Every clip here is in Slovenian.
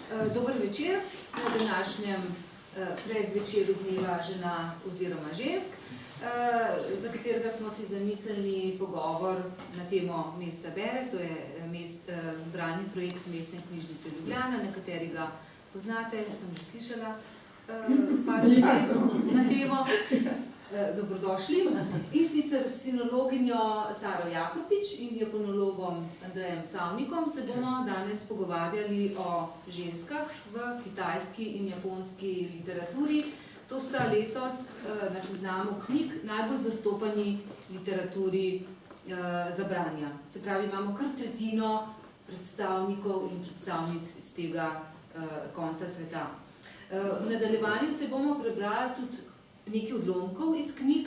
Dober večer na današnjem predvečeru dneva žena oziroma žensk, za katerega smo si zamislili pogovor na temo Mesta bere, to je bralni projekt Mestne knjižnice Ljubljana, na katerega poznate, sem že slišala par besed na temo. Dobrodošli. In sicer s sinologinjo Saro Jakopič in japonologom Andrejem Savnikom se bomo danes pogovarjali o ženskah v kitajski in japonski literaturi. To sta letos na seznamu knjig najbolj zastopani literaturi za branja. Se pravi, imamo kar tretjino predstavnikov in predstavnic iz tega konca sveta. V nadaljevanju se bomo prebrali tudi nekaj odlomkov iz knjig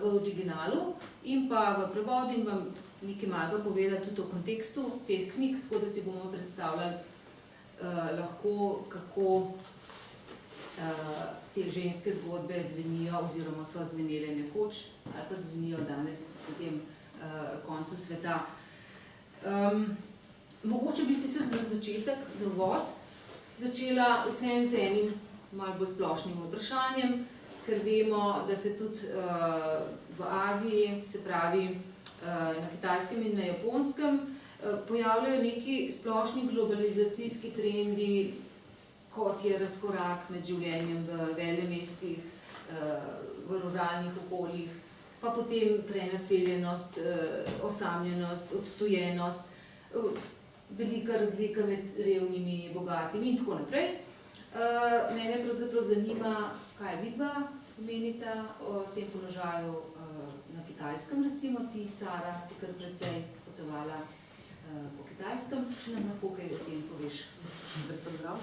v originalu in pa v prevodu in vam nekaj malega povedati tudi o kontekstu teh knjig, tako da si bomo predstavljali lahko, kako te ženske zgodbe zvenijo oziroma so zvenele nekoč ali pa zvenijo danes v tem koncu sveta. Mogoče bi sicer za začetek, za uvod, začela vsem z enim malo bolj splošnim vprašanjem, ker vemo, da se tudi v Aziji, se pravi na Kitajskem in na Japonskem, pojavljajo neki splošni globalizacijski trendi, kot je razkorak med življenjem v velemestih, v ruralnih okoljih, pa potem prenaseljenost, osamljenost, odtujenost, velika razlika med revnimi in bogatimi in tako naprej. Mene pravzaprav zanima, kaj vidva menita o tem položaju na Kitajskem, recimo ti, Sara, si kar precej potovala po Kitajskem, če nam lahko kaj o tem poveš. Pozdrav.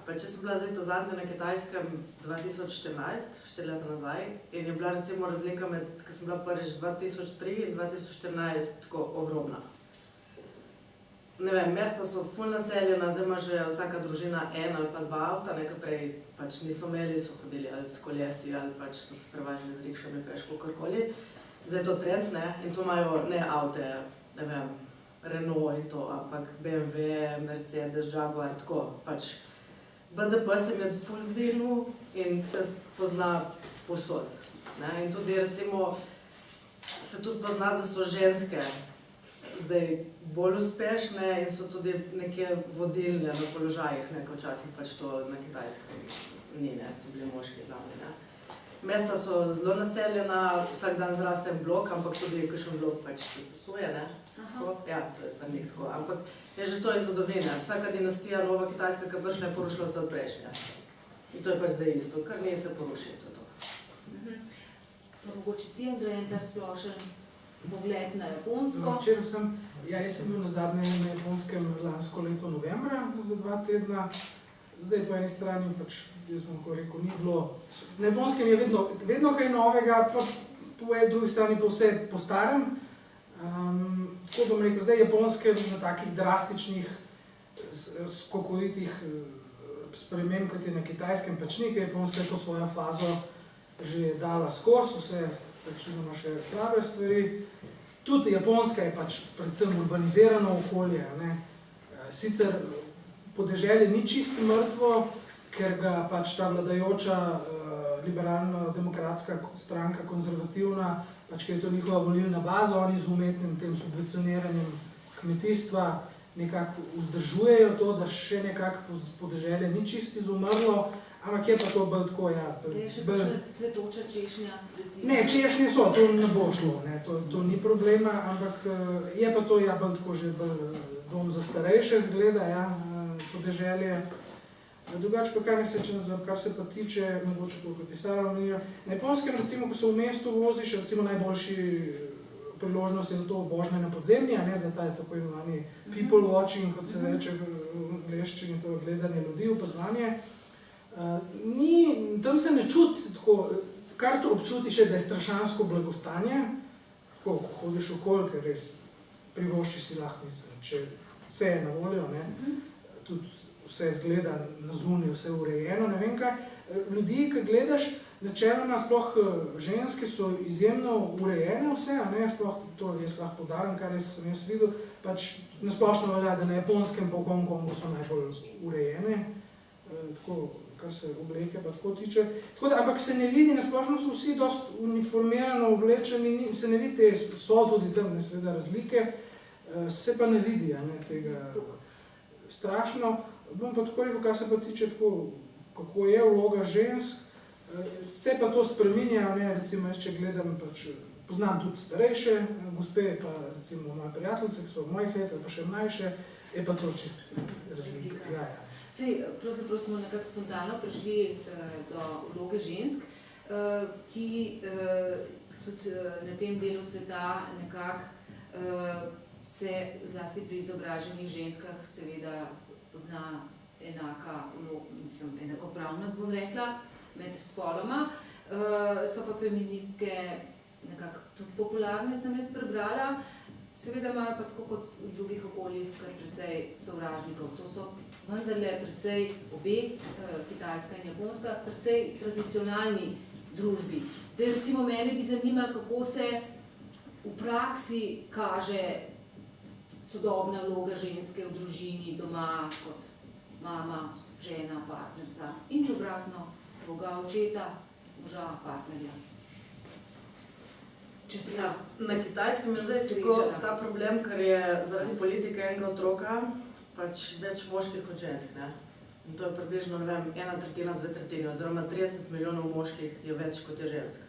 Če sem bila zdaj ta zadnja na Kitajskem 2014, 4 leta nazaj, in je bila recimo razlika med, ko sem bila prvič 2003 in 2014 tako ogromna. Ne vem, mesta so ful naseljena, zdaj ima že vsaka družina en ali pa dva avta, nekaj prej pač niso imeli, so hodili ali s kolesi ali pač so se prevažili z rikšami, peško, karkoli. Zdaj je to trend, ne, in to imajo ne avte, ne vem, Renault in to, ampak BMW, Mercedes, Jaguar, tako, pač BDP se mi je ful dvignil in se pozna povsod, ne, in tudi recimo se tudi pozna, da so ženske zdaj bolj uspešne in so tudi neke vodilne na položajih, nekaj včasih pač to na Kitajskem ni, ne, so bili moški glavni, ne. Mesta so zelo naseljena, vsak dan zraste en blok, ampak tudi kakšen blok pač se sesuje, ne. Tako, ja, to je pa nek tako, ampak je že to iz zgodovine. Vsaka dinastija nova kitajska, ki prišla, je porušila vse prejšnje. In to je pač zdaj isto, kar ne se poruši, to je to. Mogoče ti, Andrej, ta splošen pogled na Japonsko. Jaz sem bil nazadnje na Japonskem lansko leto novembra za 2 tedna. Zdaj po eni strani pač, jaz bom rekel, ni bilo. Na Japonskem je vedno kaj novega, pa po drugi strani pa vse po starem. Tako bom rekel, zdaj Japonskem na takih drastičnih, skokovitih sprememb, kot je na Kitajskem, pač ni, ker Japonska je to svojo fazo že dala skozi, vse računamo še slabe stvari. Tudi Japonska je pač predvsem urbanizirano okolje, ne. Sicer podeželje ni čisto mrtvo, ker ga pač ta vladajoča liberalno-demokratska stranka, konzervativna, pač ker je to njihova volilna baza, oni z umetnim tem subvencioniranjem kmetijstva nekako vzdržujejo to, da še nekako podeželje ni čisto izumrlo. Ampak je pa to bolj tako, ja. Je še kakšna cvetoča češnja, recimo? Ne, češnje so, to ne bo šlo, ne, to ni problema, ampak je pa to, ja, bolj tako že dom za starejše zgleda, ja, podeželje. Drugače pa kar se pa tiče, mogoče to, kot je Sara omenila, na Japonskem, recimo, ko se v mestu voziš, recimo najboljši priložnost je to vožnje na podzemlje, ne, za ta tako imenovani people watching, kot se reče v angleščini, to gledanje ljudi, opazovanje. Tam se ne čuti tako, kar občutiš je, da je strašansko blagostanje, tako, ko hodiš okoli, ker res privoščiš si lahko, mislim, če vse je na voljo, ne, tudi vse izgleda na zunaj, vse urejeno, ne vem kaj. ljudi, ki gledaš, načeloma sploh ženske so izjemno urejene vse, a ne, sploh to jaz lahko podarim, kar sem jaz videl, pač nasplošno velja, da na Japonskem pa v Hongkongu so najbolj urejene, tako, kar se obleke pa tako tiče. Tako da, ampak se ne vidi, nasplošno so vsi dost uniformirano oblečeni, se ne vidi, so tudi tam seveda razlike, se pa ne vidi, a ne, tega strašno. Bom pa tako rekel, kar se pa tiče tako, kako je vloga žensk, se pa to spreminja, ne, recimo jaz, če gledam, pač, poznam tudi starejše gospe, pa recimo moje prijateljice, ki so v mojih letih, pa še mlajše, je pa to čist razlika. Ja, ja. Sej, pravzaprav smo nekako spontano prišli do vloge žensk, ki tudi na tem delu sveta nekako se zlasti pri izobraženih ženskah seveda pozna enakopravnost, bom rekla, med spoloma. So pa feministke nekako tudi popularne, sem jaz prebrala. Seveda imajo pa tako kot v drugih okoljih kar precej sovražnikov. To so vendarle precej obe, Kitajska in Japonska, precej tradicionalni družbi. Zdaj recimo mene bi zanimalo, kako se v praksi kaže sodobna vloga ženske v družini, doma, kot mama, žena, partnerca in obratno, vloga očeta, moža, partnerja. Ja, na Kitajskem je zdaj tako ta problem, ker je zaradi politike enega otroka pač več moških kot žensk. Ne? In to je približno, ne vem, 1/3, 2/3, oziroma 30 milijonov moških je več kot je žensk.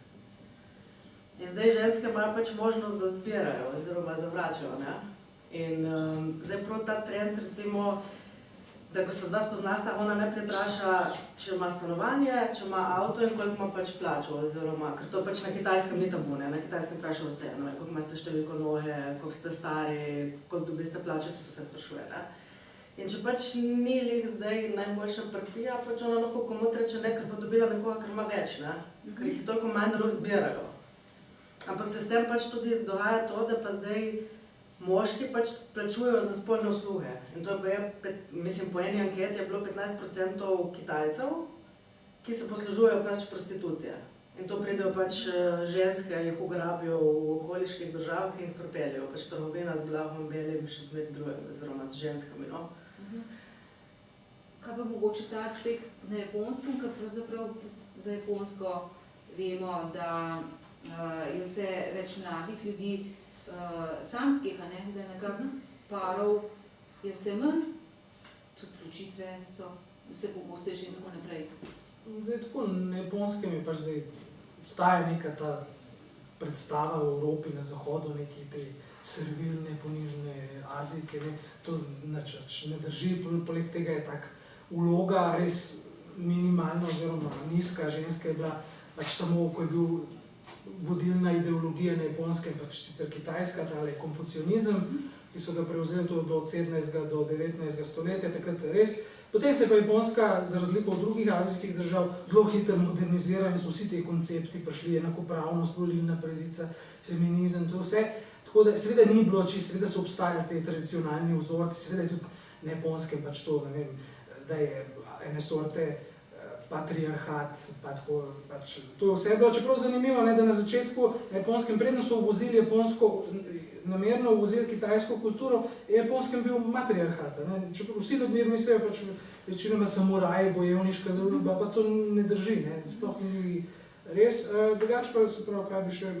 In zdaj ženske imajo pač možnost, da zbirajo oziroma zavračajo. Ne? In zdaj prav ta trend, recimo, da ko se od vas poznasta, ona najprej vpraša, če ima stanovanje, če ima avto in koliko ima pač plačo, oziroma, ker to pač na Kitajskem ni tabu, ne? Na Kitajskem vpraša vse, ne? Koliko imate številko noge, koliko ste stari, koliko dobiste plačo, to se vse sprašuje. Ne? In če pač ni lih zdaj najboljša partija, pač ona lahko komu reče ne, ker bo dobila nekoga, ker ima več, ne? Ker jih je toliko manj, da lahko zbirajo. Ampak se s tem pač tudi dogaja to, da pa zdaj moški pač plačujejo za spolne usluge. In to je, mislim, po eni anketi je bilo 15% Kitajcev, ki se poslužujejo pač prostitucije. In to pridejo pač ženske, jih ugrabijo v okoliških državah in jih pripeljejo. Pač trgovina z blagom, belim, še z drugim, oziroma z ženskami, no. Kaj pa mogoče ta aspekt na Japonskem, ker pravzaprav tudi za Japonsko vemo, da je vse več mladih ljudi samskih, da je nekako parov je vse manj, tudi ločitve so vse pogostejše in tako naprej. Zdaj tako, na Japonskem je pač zdaj obstaja neka ta predstava v Evropi, na Zahodu, neke te servilne, ponižne Azijke, ne, to ne drži, poleg tega je tak vloga res minimalna oziroma nizka, ženska je bila pač samo, ko je bil vodilna ideologija na Japonskem, pač sicer kitajska, tale konfucionizem, ki so ga prevzeli, to je bilo od 17. do 19. stoletja, takrat res. Potem se pa Japonska, za razliko od drugih azijskih držav, zelo hitro modernizira in so vsi ti koncepti prišli, enakopravnost, volilna pravica, feminizem, to vse. Tako da seveda ni bilo čisto, seveda so obstajali te tradicionalni vzorci, seveda je tudi na Japonskem pač to, ne vem, da je ene sorte patriarhat, pa tako, pač, to je vse bilo, čeprav zanimivo, ne, da na začetku na Japonskem, predno so uvozili japonsko, namerno uvozili kitajsko kulturo, je Japonskem bil matriarhat, ne, čeprav vsi ljudje mislijo, pač večinoma samuraji, bojevniška družba, pa to ne drži, ne, sploh ni res, drugače pa se pravi, kaj bi še...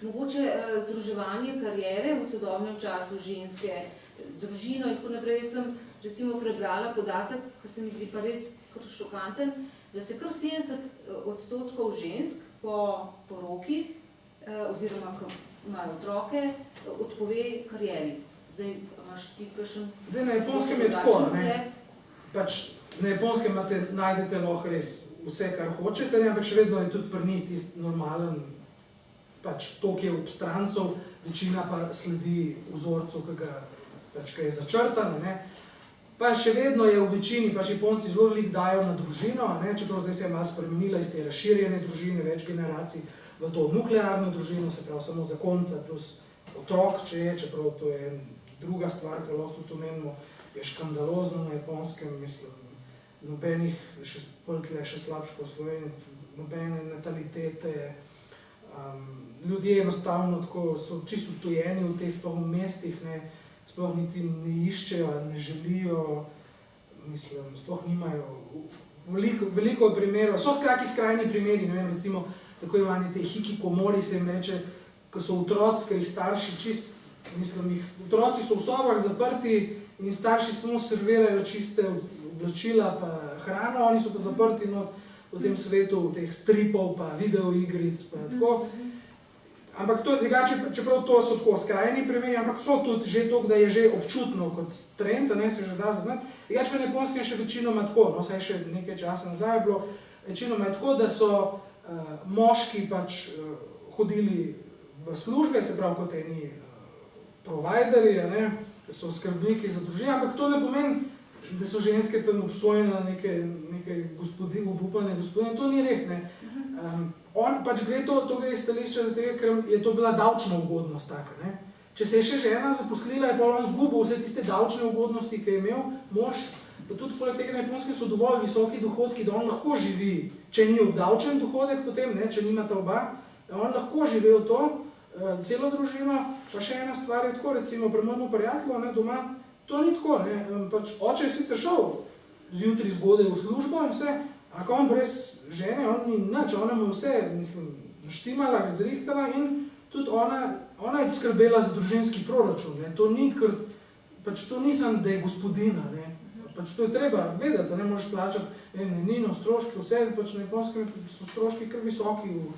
Mogoče združevanje kariere v sodobnem času ženske z družino in tako naprej. Jaz sem recimo prebrala podatek, ki se mi zdi pa res šokanten, da se prav 70% žensk po poroki oziroma ko imajo otroke, odpove karieri. Zdaj, imaš ti kakšen... Zdaj, na Japonskem je tako, ne? Pač na Japonskem najdete lahko res vse, kar hočete, ne? Ampak še vedno je tudi pri njih tisti normalen, pač toliko je obstrancov, večina pa sledi vzorcu, ki je začrtan, ne? Pa še vedno je v večini, pač Japonci zelo veliko dajo na družino, ne? Čeprav zdaj se je malo spremenila iz te razširjene družine, več generacij, v to nuklearno družino, se pravi samo zakonca plus otrok, če je, čeprav to je druga stvar, ki lahko tudi omenimo, je škandalozno na Japonskem, mislim, nobenih, še slabše kot v Sloveniji, nobene natalitete. Ljudje enostavno tako so čisto utujeni v teh sploh v mestih, sploh niti ne iščejo, ne želijo, mislim, sploh nimajo. Veliko primerov, so skrajni primeri, ne vem, recimo tako imenovani te hikikomori se jim reče, ko so otroci, ki jih starši otroci so v sobah zaprti in jim starši samo servirajo čiste oblačila pa hrano, oni so pa zaprti v tem svetu, v teh stripov pa videoigric pa tako. Ampak to je drugače, čeprav to so tako skrajni primeri, ampak so tudi že to, da je že občutno kot trend, se že da zaznati. Drugače pa na Japonskem še večinoma tako, saj še nekaj časa nazaj je bilo, večinoma je tako, da so moški pač hodili v službe, se pravi kot eni providerji, so skrbniki za družino, ampak to ne pomeni, da so ženske tam obsojene na neke obupane gospodine, to ni res, On pač gre to gre iz stališča zato, ker je to bila davčna ugodnost taka, Če se je še žena zaposlila, je pa on izgubil vse tiste davčne ugodnosti, ki je imel mož, pa tudi poleg tega na Japonskem so dovolj visoki dohodki, da on lahko živi, če ni obdavčen dohodek potem, če nimata oba, on lahko živi v to, celo družino, pa še ena stvar je tako, recimo pri mojemu prijatelju, doma, to ni tako, pač oče je sicer šel zjutraj zgodaj v službo in vse, ampak on brez žene, on ni nič, ona mu vse, naštimala, zrihtala in tudi ona je skrbela za družinski proračun, to ni, ker, pač to nisem, da je gospodina, pač to je treba vedeti, moraš plačati najemnino, stroške, vse, pač na Japonskem so stroški kar visoki v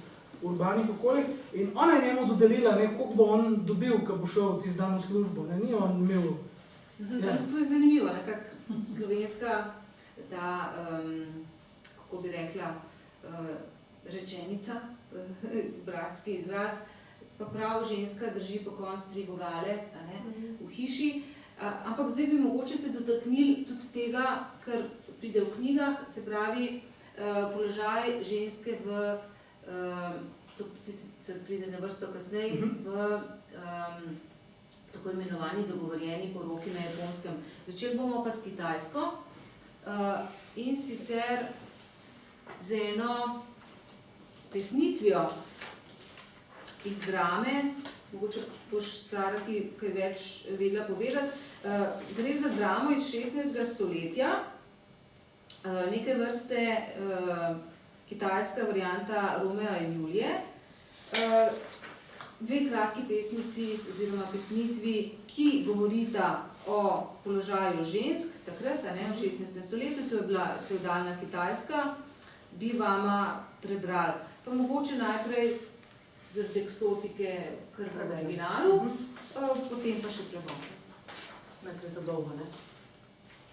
urbanih okoljih in ona je njemu dodelila, koliko bo on dobil, ko bo šel tisti dan v službo, ni on imel. To je zanimivo, nekako slovenska, ta, kako bi rekla, rečenica, bratski izraz, pa prav ženska drži po koncu 3 vogale v hiši, ampak zdaj bi mogoče se dotaknili tudi tega, kar pride v knjigah, se pravi položaj ženske v, to sicer pride na vrsto kasneje, v tako imenovani dogovorjeni poroki na Japonskem. Začeli bomo pa s Kitajsko in sicer z eno pesnitvijo iz drame, mogoče boš Sara ti kaj več vedela povedati. Gre za dramo iz 16. stoletja, neke vrste kitajska varianta Romea in Julije. 2 kratki pesmici oziroma pesnitvi, ki govorita o položaju žensk, takrat, v 16. stoletju, to je bila feudalna Kitajska, bi vama prebrali. Pa mogoče najprej zaradi eksotike kar v originalu, potem pa še prebom. Najprej to dolgo,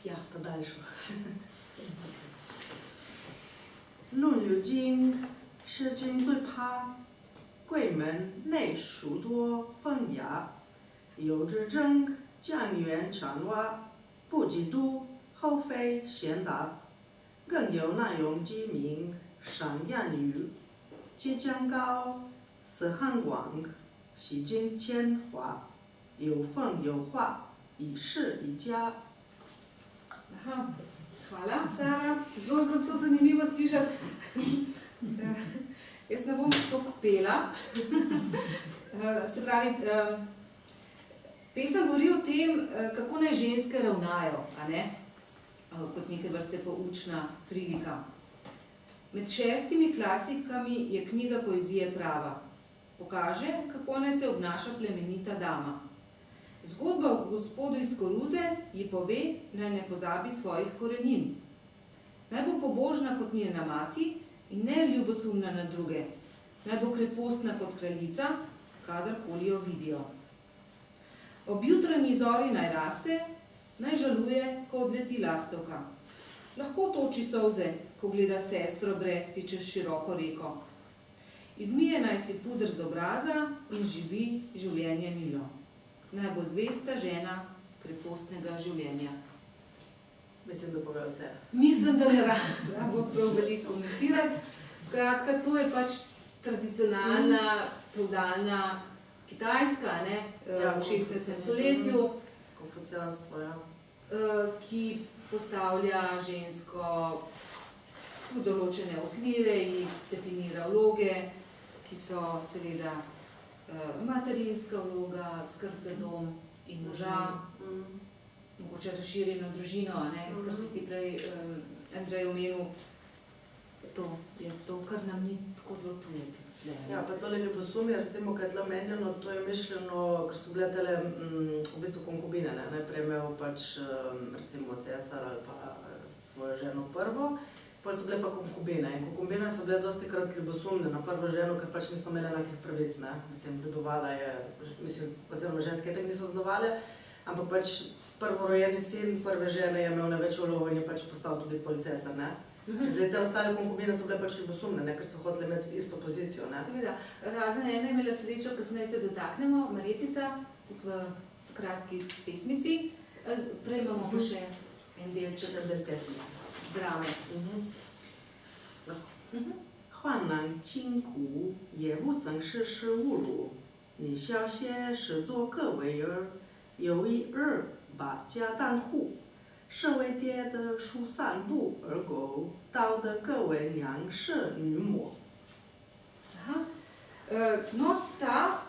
Ja. Pa daljšo. 论流经，是经最怕。贵门内属多风雅，有之争将远长蛙，不及都后妃贤达，更有难容之名善谚语，皆将高，似汉广，喜经千华，有风有话，以事以家。 Hvala, Sara. Zelo je bilo to zanimivo slišati. Jaz ne bom toliko pela. Se pravi, pesem govori o tem, kako naj ženske ravnajo, kot neke vrste poučna prilika. Med 6 klasikami je knjiga poezije prava. Pokaže, kako naj se obnaša plemenita dama. Zgodba o gospodu iz koruze ji pove, naj ne pozabi svojih korenin. Naj bo pobožna kot njena mati in ne ljubosumna na druge. Naj bo krepostna kot kraljica, kadarkoli jo vidijo. Ob jutranji zori naj raste, naj žaluje, ko odleti lastovka. Lahko toči solze, ko gleda sestro bresti čez široko reko. Izmije naj si puder z obraza in živi življenje milo. Naj bo zvesta žena krepostnega življenja. Mislim, da pove vse. Mislim, da ne rabo prav veliko komentirati. Skratka, to je pač tradicionalna, feudalna Kitajska, v 16. stoletju, Konfucijanstvo, ki postavlja žensko v določene okvire in definira vloge, ki so seveda materinska vloga, skrb za dom in moža, mogoče razširjeno družino, kar si ti prej Andrej omenil, to je to, kar nam ni tako zelo tuje. Ja, pa tole ljubosumje, recimo, kaj je tla menjeno, to je mišljeno, ker so bile tele v bistvu konkubine, ne? Najprej imel pač recimo cesar ali pa svojo ženo prvo, potem so bile pa konkubine. In konkubine so bile dosti krat ljubosumne na prvo ženo, ker pač niso imele enakih pravic, ne? Mislim, dedovala je, oziroma ženske tak niso dedovale, ampak pač prvorojeni sin prve žene je imel največjo vlogo in je pač postal tudi policesar, ne? Zdaj, te ostale konkubine so bile pač ljubosumne, ker so hotele imeti isto pozicijo, ne? Seveda, razen ena je imela srečo, kasneje se dotaknemo, Marjetica, tudi v kratki pesmici. Prej imamo pa še en delček pesmice, drame. 患难辛苦也不曾事事侮辱，你小些是做个为儿，有一儿把家当户。身为爹的书散步而狗，道的各为娘是女母。 No, ta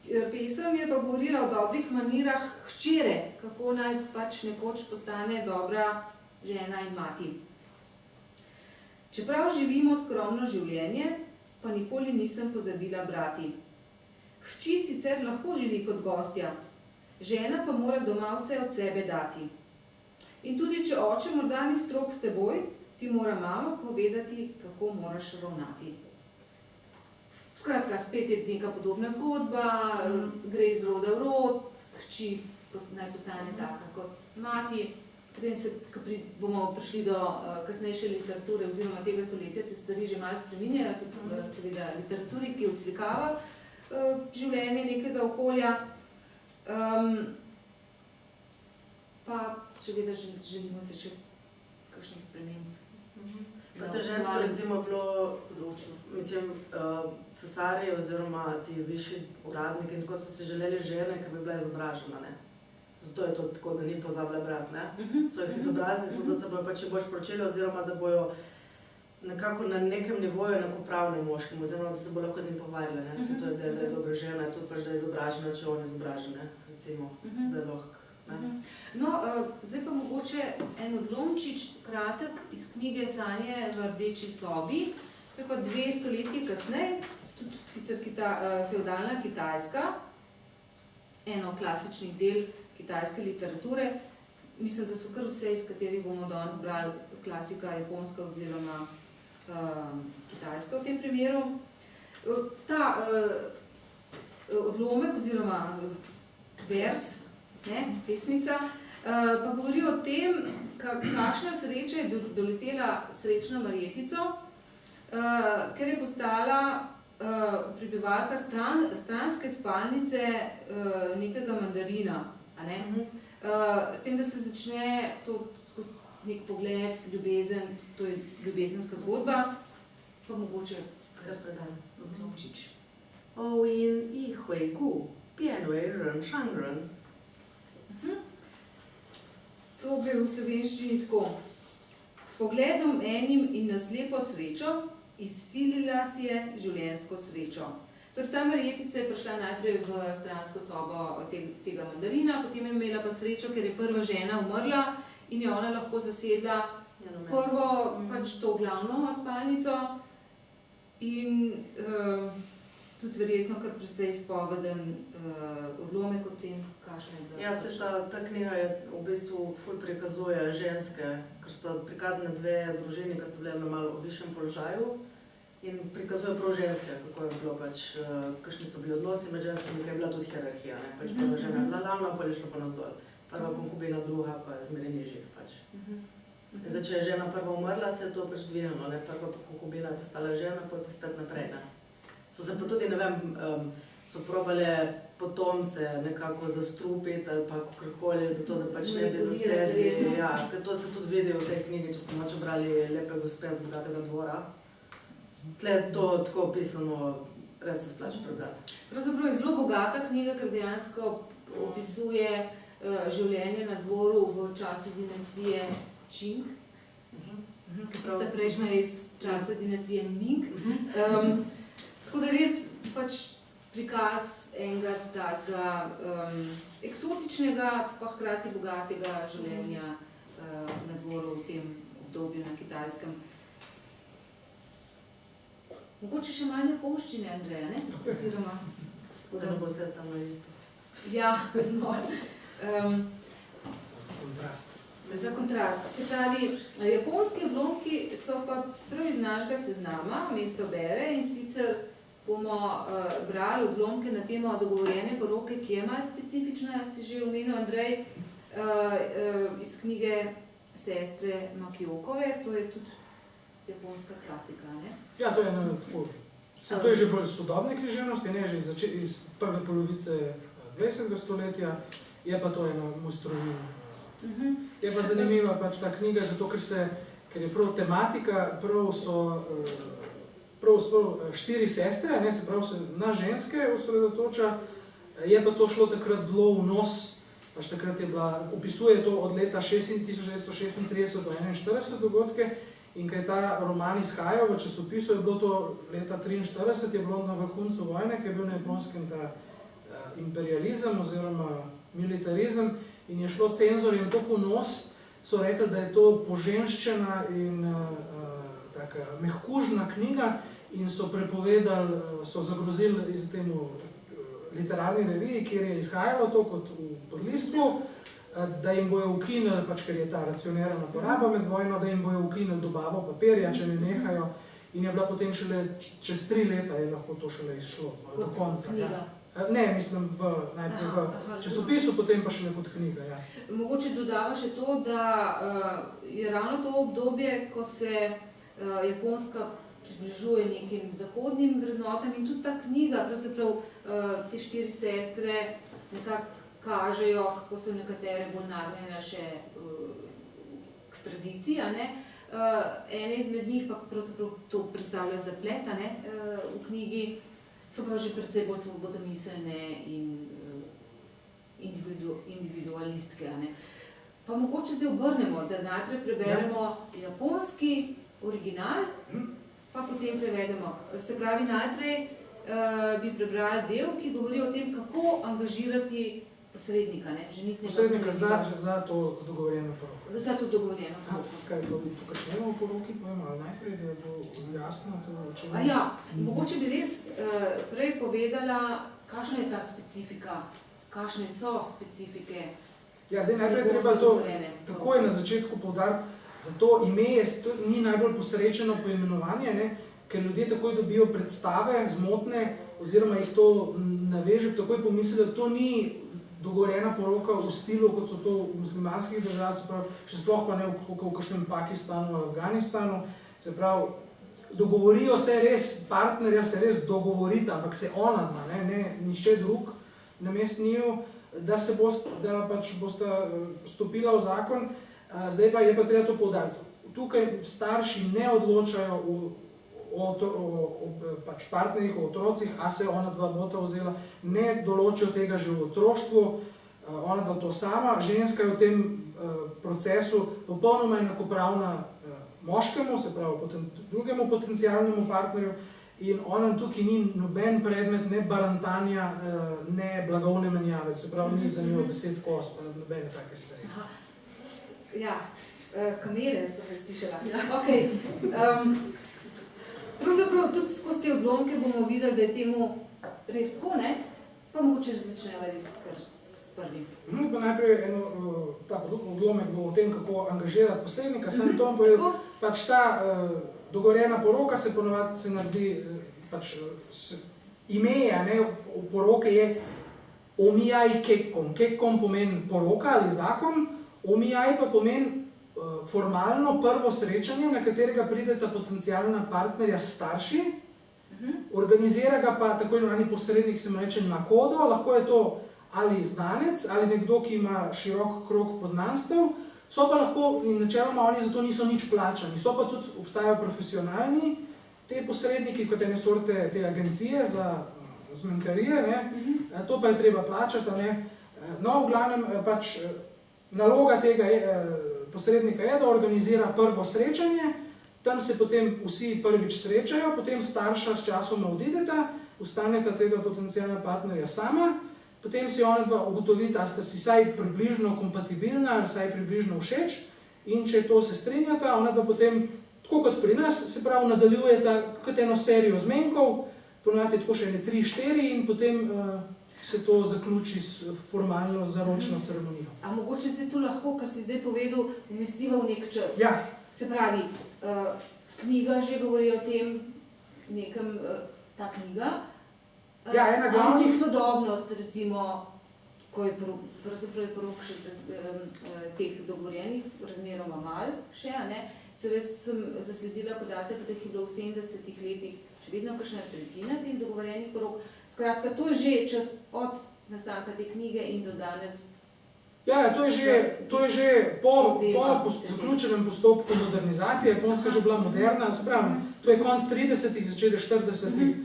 pesem je pa govorila o dobrih manirah hčere, kako naj pač nekoč postane dobra žena in mati. Čeprav živimo skromno življenje, pa nikoli nisem pozabila brati. Hči sicer lahko živi kot gostja, žena pa mora doma vse od sebe dati. In tudi če oče morda ni strog s teboj, ti mora mama povedati, kako moraš ravnati. Skratka, spet je neka podobna zgodba, gre iz roda v rod, hči naj postane taka kot mati. Ko bomo prišli do kasnejše literature oziroma tega stoletja, se stvari že malo spreminjajo, tudi seveda literaturi, ki odslikava življenje nekega okolja. Pa seveda želimo se še kakšnih sprememb. Pa te ženske recimo bilo, mislim, cesarji oziroma ti višji uradniki in tako so si želeli žene, ki bi bila izobražena, ne? Zato je to tako, da ni pozabila brati, ne? So jih izobrazili, zato da se bojo pač boljš poročili oziroma da bojo nekako na nekem nivoju enakopravni moškim oziroma da se bo lahko z njim pogovarjali, ne? Se to je, da je dobra žena, tudi pač da je izobražena, če on je izobražen, ne? Recimo, da je lahko. No, zdaj pa mogoče en odlomčič kratek iz knjige Sanje v rdeči sobi, to je pa 2 stoletji kasneje, tudi sicer fevdalna Kitajska, eno klasičnih del kitajske literature. Mislim, da so kar vse, iz katerih bomo danes brali, klasika japonska oziroma kitajska v tem primeru. Ta odlomek oziroma vers, pesmica, pa govori o tem, kakšna sreča je doletela srečno Marjetico, ker je postala prebivalka stranske spalnice nekega mandarina. S tem, da se začne to skozi nek pogled, ljubezen, to je ljubezenska zgodba, pa mogoče kar predam odlomčič. 欧因一回顾，变为人上人。 To bi v slovenščini tako. S pogledom enim in na slepo srečo, izsilila si je življenjsko srečo. Torej, ta Marjetica je prišla najprej v stransko sobo tega mandarina, potem je imela pa srečo, ker je prva žena umrla in je ona lahko zasedla prvo pač to glavno spalnico in tudi verjetno kar precej izpoveden odlomek o tem, kakšna je bila. Ja, se ta knjiga je v bistvu ful prikazuje ženske, ker sta prikazane 2 družini, ki sta bile na malo višjem položaju in prikazuje prav ženske, kako je bilo pač, kakšni so bili odnosi med ženskami, ker je bila tudi hierarhija, ne? Pač prva žena je bila glavna, potem je šlo pa navzdol. Prva konkubina, druga pa je zmeraj nižjih pač. Zdaj, če je žena prva umrla, se je to pač dvignilo, ne? Prva konkubina je postala žena, potem pa spet naprej, ne? So se pa tudi, ne vem, so probale potomce nekako zastrupiti ali pa kakorkoli, zato da pač ne bi zasedli. Ja, ker to se tudi vidi v tej knjigi, če ste moče brali Lepe gospe z bogatega dvora. Tle je to tako opisano, res se splača prebrati. Pravzaprav je zelo bogata knjiga, ker dejansko opisuje življenje na dvoru v času dinastije Qing, ki tista prejšnja iz časa dinastije Ming. Tako da res pač prikaz enega tazga eksotičnega, pa hkrati bogatega življenja na dvoru v tem obdobju na Kitajskem. Mogoče še malo japonščine, Andreja, ne? Oziroma, Da ne bo vse tam na isto. ja, no. Kontrast. Za kontrast. Se pravi, japonski odlomki so pa prav iz našega seznama, mesto Bere, in sicer bomo brali odlomke na temo dogovorjene poroke, ki je malo specifična, si že omenil, Andrej, iz knjige sestre Makiokove, to je tudi japonska klasika, ne? Ja, to je tako. To je že bolj sodobne književnosti, ne že iz prve polovice 20. stoletja, je pa to eno mojstrovino. Je pa zanimiva pač ta knjiga, zato ker je prav tematika, prav so štiri sestre, ne, se pravi se na ženske osredotoča, je pa to šlo takrat zelo v nos, pač takrat je bila, opisuje to od leta 1936 do 1941 dogodke, in ko je ta roman izhajal v časopisu, je bilo to leta 1943, je bilo na vrhuncu vojne, ki je bil na Japonskem ta imperializem oziroma militarizem, in je šlo cenzorjem tako v nos, so rekli, da je to poženščena in taka mehkužna knjiga, in so prepovedali, so zagrozili iz temu literarni reviji, kjer je izhajalo to kot v podlistku, da jim bojo ukinili, pač ker je ta racionirana poraba med vojno, da jim bojo ukinili dobavo papirja, če ne nehajo, in je bila potem šele čez 3 leta je lahko to šele izšlo, do konca. Knjiga. Ne, mislim najprej v časopisu, potem pa šele kot knjiga. Ja. Mogoče dodava še to, da je ravno to obdobje, ko se Japonska približuje nekim zahodnim vrednotam, in tudi ta knjiga, pravzaprav te 4 sestre nekako kažejo, kako so nekatere bolj nagnjene še k tradiciji, a ne? Ene izmed njih pa pravzaprav to predstavlja zaplet, a ne, v knjigi, so pa že precej bolj svobodomiselne in individualistke, a ne. Pa mogoče zdaj obrnemo, da najprej preberemo japonski original, pa potem prevedemo. Se pravi, najprej bi prebrali del, ki govori o tem, kako angažirati posrednika, ne, ženitnega posrednika za to dogovorjeno poroko. Za to dogovorjeno poroko. Kaj pa tukaj snemo o poroki, povemo, ali najprej, da bo jasno to, o čem... Ja, mogoče bi res prej povedala, kakšna je ta specifika, kakšne so specifike. Ja, zdaj najprej treba to takoj na začetku poudariti, da to ime ni najbolj posrečeno poimenovanje, ne, ker ljudje takoj dobijo predstave, zmotne, oziroma jih to naveže, takoj pomisli, da to ni dogovorjena poroka v stilu, kot so to v muslimanskih državah, še sploh pa ne v kakšnem Pakistanu ali Afganistanu. Se pravi, dogovorijo se res, partnerja se res dogovorita, ampak se ona dva, ne nihče drug namesto njiju, da pač bosta stopila v zakon. Zdaj pa je pa treba to poudariti. Tukaj starši ne odločajo o pač partnerjih, o otrocih, a se ona dva bota vzela, ne določijo tega že v otroštvu, ona dva to sama, ženska je v tem procesu popolnoma enakopravna moškemu, se pravi drugemu potencialnemu partnerju, in ona tukaj ni noben predmet, ne barantanja, ne blagovne menjave, se pravi ni za njo 10 kos, pa nobene take stvari. Ja, kamere so me slišala. Okay. Pravzaprav tudi skozi te odlomke bomo videli, da je temu res tako, ne? Pa mogoče začneva res kar s prvim. Pa najprej ta odlomek bo o tem, kako angažirati posrednika, sem to povedal, pač ta dogovorjena poroka se ponovadi se naredi, pač ime, ne, poroke je omijaj kekkom. Kekkom pomeni poroka ali zakon, omijaj pa pomeni formalno prvo srečanje, na katerega prideta potencialna partnerja starši, organizira ga pa tako imenovani posrednik, se mu reče na kodo, lahko je to ali znanec, ali nekdo, ki ima širok krog poznanstev, so pa lahko, in načeloma oni zato niso nič plačani, so pa tudi, obstajajo profesionalni te posredniki, kot ene sorte te agencije za zmenkarije, ne, to pa je treba plačati, ne. No, v glavnem, pač naloga tega posrednika je, da organizira prvo srečanje, tam se potem vsi prvič srečajo, potem starša s časoma odideta, ostaneta tega potencialna partnerja sama, potem si ona dva ugotovita, sta si vsaj približno kompatibilna ali vsaj približno všeč in če to se strinjata, ona dva potem, tako kot pri nas, se pravi, nadaljujeta kot eno serijo zmenkov, ponavadi tako še 3-4 in potem se to zaključi formalno zaročno ceremonijo. A mogoče zdaj tu lahko, kar si zdaj povedal, umestiva v nek čas? Ja. Se pravi, knjiga že govori o tem, nekem, ta knjiga. Ja, ena glavnih... Sodobnost, recimo, ko je pravzaprav porok še teh dogovorjenih razmeroma malo še, a ne? Se res sem zasledila podatek, da jih je bilo v 70-ih letih še vedno kakšna tretjina teh dogovorjenih porok. Skratka, to je že čas od nastanka te knjige in do danes. Ja, to je že po zaključenem postopku modernizacije, Japonska že bila moderna, se pravi, to je konc 30-ih, začetek 40-ih.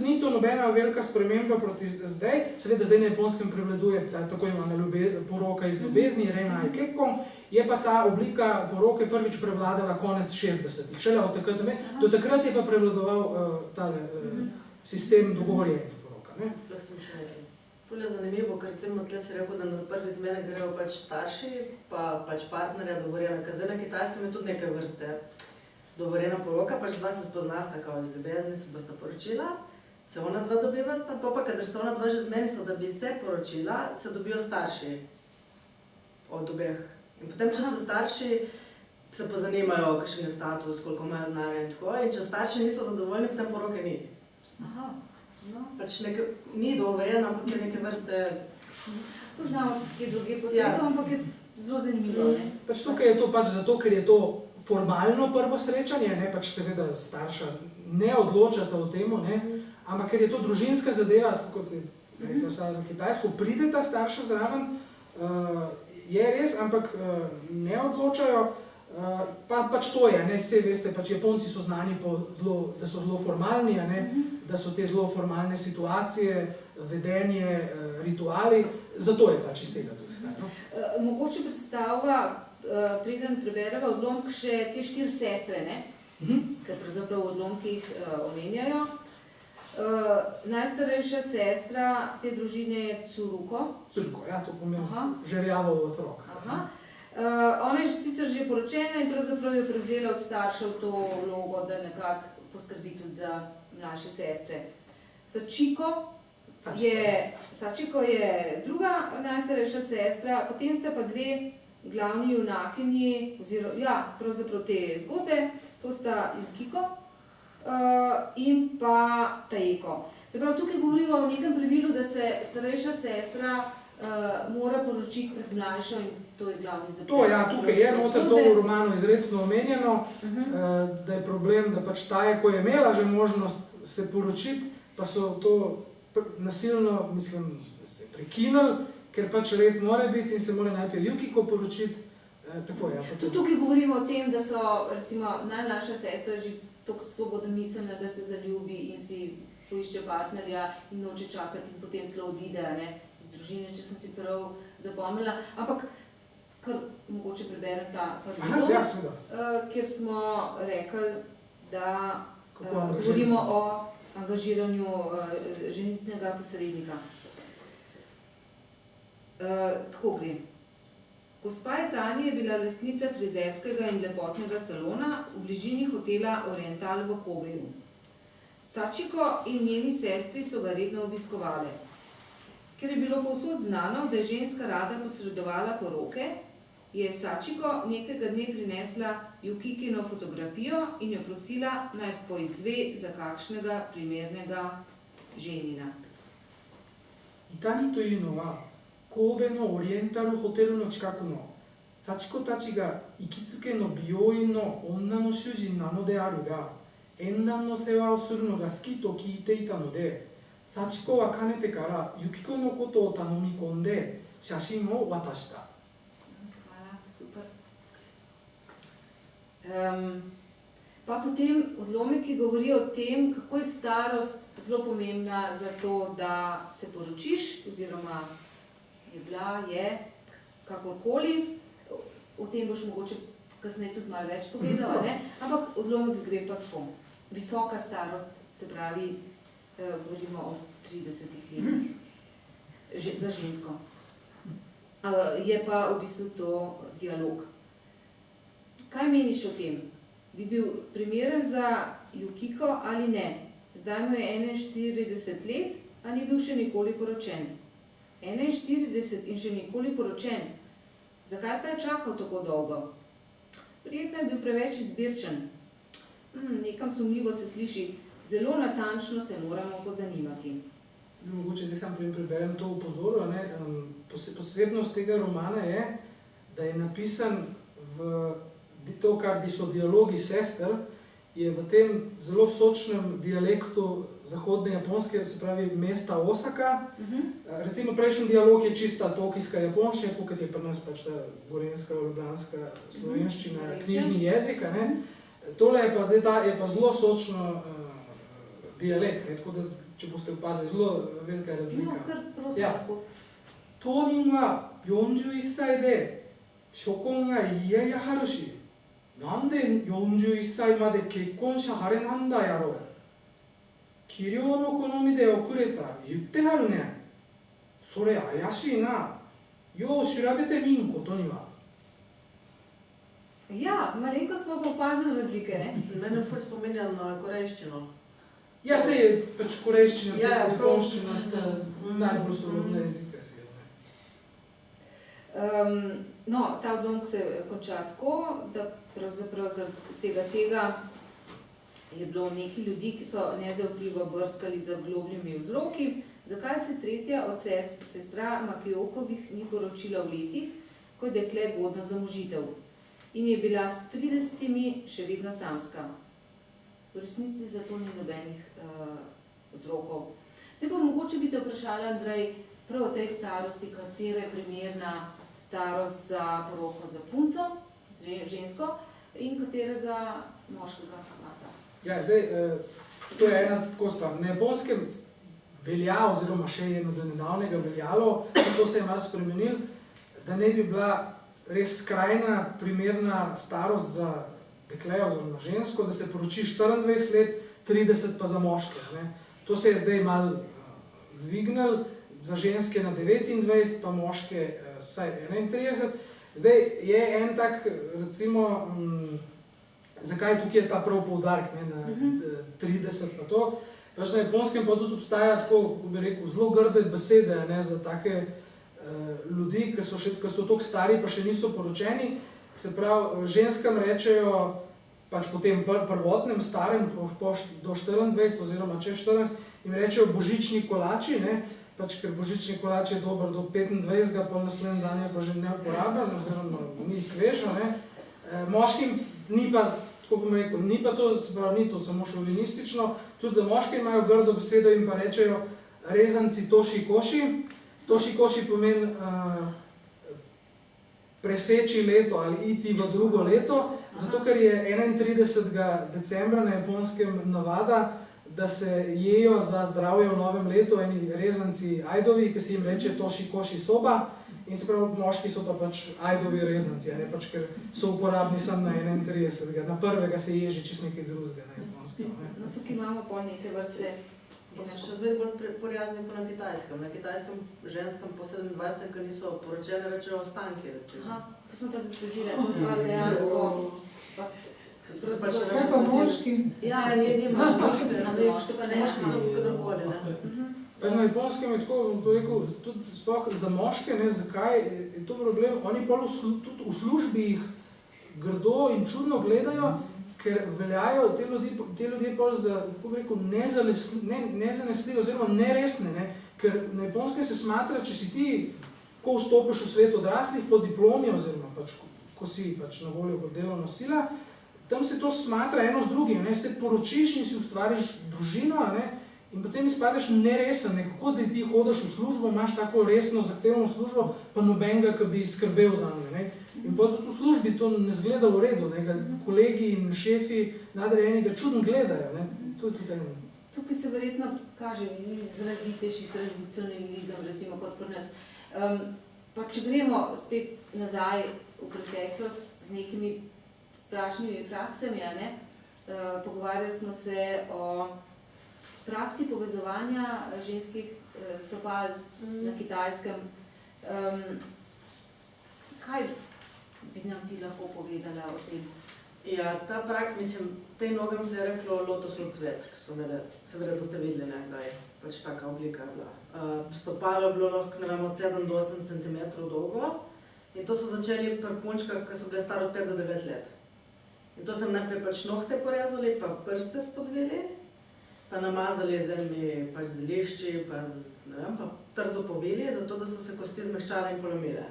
Ni to nobena velika sprememba proti zdaj, seveda zdaj na Japonskem prevladuje tako imena poroka iz ljubezni, Rena Aikekon, je pa ta oblika poroke prvič prevladala konec 60-ih. Šele od takrat, do takrat je pa prevladoval tale sistem dogovorjenih poroka. Lahko sem še nekaj. Ful je zanimivo, ker recimo tle si rekel, da na prvi zmene grejo pač starši, pa pač partnerja dogovorjena, ker zdaj na Kitajskem je tudi nekaj vrste dogovorjena poroka, pač dva se spoznasta kao iz ljubezni, se bosta poročila, se ona dva dobivasta, pa kadar se ona dva že zmenista, da bi se poročila, se dobijo starši od obeh. In potem, če se starši se pozanimajo, kakšen je status, koliko imajo denarja in tako, in če starši niso zadovoljni, potem poroke ni. Aha, no. Pač ni dogovorjena, ampak je neke vrste... Poznamo se tukaj druge posebej, ampak je zelo zanimivo, ne? Pač tukaj je to pač zato, ker je to formalno prvo srečanje, ne, pač seveda starša ne odločata o tem, ampak ker je to družinska zadeva, tako kot je rekla za Kitajsko, prideta starša zraven, je res, ampak ne odločajo, pač to je, vse veste, pač Japonci so znani da so zelo formalni, da so te zelo formalne situacije, vedenje, rituali, zato je pač iz tega to izhajalo. Mogoče predstavlja, preden prebereva odlomk še te 4 sestre, ne? Ker pravzaprav v odlomkih omenjajo. Najstarejša sestra te družine je Tsuruko. Tsuruko, ja, to pomeni žerjavov otrok. Ona je sicer že poročena in pravzaprav je prevzela od staršev to vlogo, da nekako poskrbi tudi za mlajše sestre. Sachiko je druga najstarejša sestra, potem sta pa dve glavni junakinji, oziroma, pravzaprav te zgodbe, to sta Yukiko in pa Taeko. Se pravi, tukaj govorimo o nekem pravilu, da se starejša sestra mora poročiti pred mlajšo in to je glavni zaplet. To, ja, tukaj je noter to v romanu izrecno omenjeno, da je problem, da pač Taeko je imela že možnost se poročiti, pa so to nasilno, mislim, se prekinili, ker pač red mora biti in se mora najprej Yukiko poročiti. Tukaj govorimo o tem, da so recimo najmlajša sestra že toliko svobodomiselna, da se zaljubi in si poišče partnerja in noče čakati in potem celo odide iz družine, če sem si prav zapomnila. Ampak kar mogoče preberem ta prvi dom, kjer smo rekli, da govorimo o angažiranju ženitnega posrednika. Tako gre. Gospa Etani je bila lastnica frizerskega in lepotnega salona v bližini hotela Oriental v Kobeju. Sachiko in njeni sestri so ga redno obiskovale. Ker je bilo povsod znano, da je ženska rada posredovala poroke, je Sachiko nekega dne prinesla Yukikino fotografijo in jo prosila, naj poizve za kakšnega primernega ženina. Itani toいうのは神戸のオリエンタルホテルの近くの幸子たちが行きつけの美容院の女の主人なのであるが、縁談の世話をするのが好きと聞いていたので、幸子はかねてからユキコのことを頼み込んで写真を渡した。Super. Pa potem odlomek, ki govori o tem, kako je starost zelo pomembna za to, da se poročiš, oziroma je bila, je, kakorkoli. O tem boš mogoče kasneje tudi malo več povedala, ne? Ampak odlomek gre pa tako. Visoka starost, se pravi, govorimo o 30 letih za žensko. Je pa v bistvu to dialog. Kaj meniš o tem? Bi bil primeren za Yukiko ali ne? Zdaj mu je 41 let, a ni bil še nikoli poročen. 41 in še nikoli poročen. Zakaj pa je čakal tako dolgo? Verjetno je bil preveč izbirčen. Nekam sumljivo se sliši, zelo natančno se moramo pozanimati. Mogoče zdaj sam preberem to upozoril, ne? Posebnost tega romana je, da je napisan v to, kar so dialogi sester, je v tem zelo sočnem dialektu zahodne Japonske, se pravi mesta Osaka. Recimo prejšnji dialog je čista tokijska japonščina, tako kot je pri nas pač ta gorenjska, ljubljanska slovenščina, knjižni jezik, ne? Tole je pa, je pa zelo sočno dialekt, ne? Tako da, če boste opazili, zelo velika razlika. No, kar prosim, lahko. Tōnin wa 41歳で初婚が嫌やはるし、なんで41歳まで結婚しはれなんだやろう。器量の好みで遅れた言ってはるね。それ怪しいな。よう調べてみんことには。Ja, malenko smo pa opazili razlike, ne? Mene ful spominja na korejščino. Ja, se je pač korejščina, japonščina prav. sta najbolj sorodne jezike. No, ta odlomek se konča tako, da pravzaprav zaradi vsega tega je bilo nekaj ljudi, ki so nezaupljivo brskali za globljimi vzroki, zakaj se tretja od sestra Makiokovih ni poročila v letih, ko je dekle godno za možitev in je bila s 30 še vedno samska. V resnici za to ni nobenih vzrokov. Zdaj pa mogoče bi te vprašala, Andrej, prav o tej starosti, katera je primerna starost za poroko za punco, žensko, in katera za moškega kamata. Ja, zdaj, to je ena tako stvar. Na Japonskem velja, oziroma še je do nedavnega veljalo, to se je malo spremenil, da ne bi bila res skrajna primerna starost za dekle oziroma žensko, da se poroči 24 let, 30 pa za moške. Ne? To se je zdaj malo dvignil, za ženske na 29, pa moške vsaj 31. Zdaj je en tak, recimo, zakaj tukaj je ta prav poudarek, ne, na 30 pa to. Pač na Japonskem pa tudi obstaja tako, kako bi rekel, zelo grde besede, ne, za take ljudi, ki so toliko stari pa še niso poročeni. Se pravi, ženskam rečejo, pač po tem prvotnem starem, do 24 oziroma čez 14, jim rečejo božični kolači, ne, pač ker božični kolač je dober do 25, pa naslednji dan je pa že neuporaben, oziroma ni sveža, ne. Moškim ni pa, tako bom rekel, ni pa to, se pravi, ni to samo šovinistično, tudi za moške imajo grdo besedo in pa rečejo rezanci toši-koši. Toši-koši pomeni preseči leto ali iti v drugo leto, zato ker je 31. decembra na Japonskem navada, da se jejo za zdravje v novem letu eni rezanci ajdovi, ki se jim reče toši-koši soba, in se pravi, moški so pa pač ajdovi rezanci, ne, pač, ker so uporabni samo na 31. Na prvega se ježi čisto nekaj drugega na Japonskem. No, tukaj imamo pol neke vrste. Še zdaj bolj porjazni po na Kitajskem. Na Kitajskem ženskam po 27, ki niso poročene, rečejo ostanki, recimo. Aha, to sem pa zasledila, to pa dejansko. Kaj pa moški? Ja, nima za moške pa ne. Moški so kadarkoli, ne. Pač na Japonskem je tako, bom to rekel, tudi sploh za moške, ne, zakaj je to problem, oni pol tudi v službi jih grdo in čudno gledajo, ker veljajo te ljudje pol za, kako bi rekel, nezanesljive oziroma neresne, ne, ker na Japonskem se smatra, če si ti, ko vstopiš v svet odraslih po diplomi oziroma pač, ko si pač na voljo kot delovna sila, tam se to smatra eno z drugim, ne, se poročiš in si ustvariš družino, ne, in potem izpadeš neresen, nekako da ti hodiš v službo, imaš tako resno, zahtevno službo, pa nobenega, ki bi skrbel za me. In pa tudi v službi to ne zgleda v redu, ne? Kolegi in šefi nadrejeni ga čudno gledajo. Ne? To je tudi eno. Tukaj se verjetno kaže izrazitejši tradicionalizem, recimo kot pri nas. Pa če gremo spet nazaj v preteklost z nekimi strašnimi praksami, ne? Pogovarjali smo se o praksi povezovanja ženskih stopal na Kitajskem. Kaj bi nam ti lahko povedala o tem? Ja, ta prak, mislim, tej nogam se je reklo lotosov cvet, ki so imeli, seveda, da ste videli, ne, da je pač taka oblika bila. Stopalo je bilo lahko, ne vem, od 7 do 8 cm dolgo in to so začeli pri punčkah, ki so bile stare od 5 do 9 let. In to sem najprej pač nohte porezali, pa prste spodvili, pa namazali z enimi pač zelišči, pa z, ne vem, pa trdo povili, zato da so se kosti zmehčale in polomile.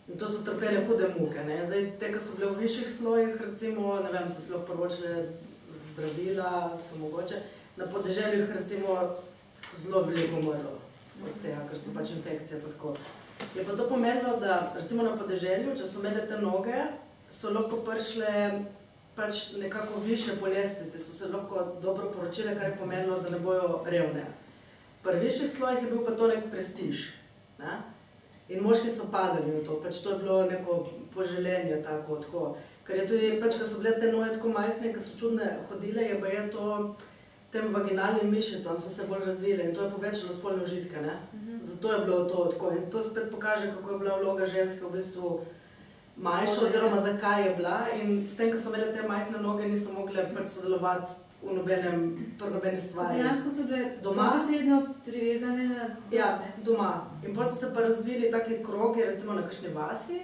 In to so trpele hude muke, ne. Zdaj, te, ki so bile v višjih slojih, recimo, ne vem, so se lahko prvočile zdravila, so mogoče. Na podeželju jih recimo zelo veliko umrlo od tega, ker so pač infekcije pa tako. Je pa to pomenilo, da recimo na podeželju, če so imele te noge, so lahko prišle pač nekako višje po lestvici, so se lahko dobro poročile, kar je pomenilo, da ne bojo revne. Pri višjih slojih je bil pa to nek prestiž, ne? In moški so padali v to, pač to je bilo neko poželenje tako. Ker je tudi, pač, ko so bile te noge tako majhne, ko so čudne hodile, je pa je to tem vaginalnim mišicam so se bolj razvile in to je povečalo spolne užitke, ne? Zato je bilo to tako. In to spet pokaže, kako je bila vloga ženske v bistvu manjša, oziroma zakaj je bila. In s tem, ko so imele te majhne noge, niso mogle pač sodelovati v nobeni stvari. Dejansko so bile doma dobesedno privezane na dom. Ja, doma. In potem so se pa razvili taki krogi, recimo na kakšni vasi,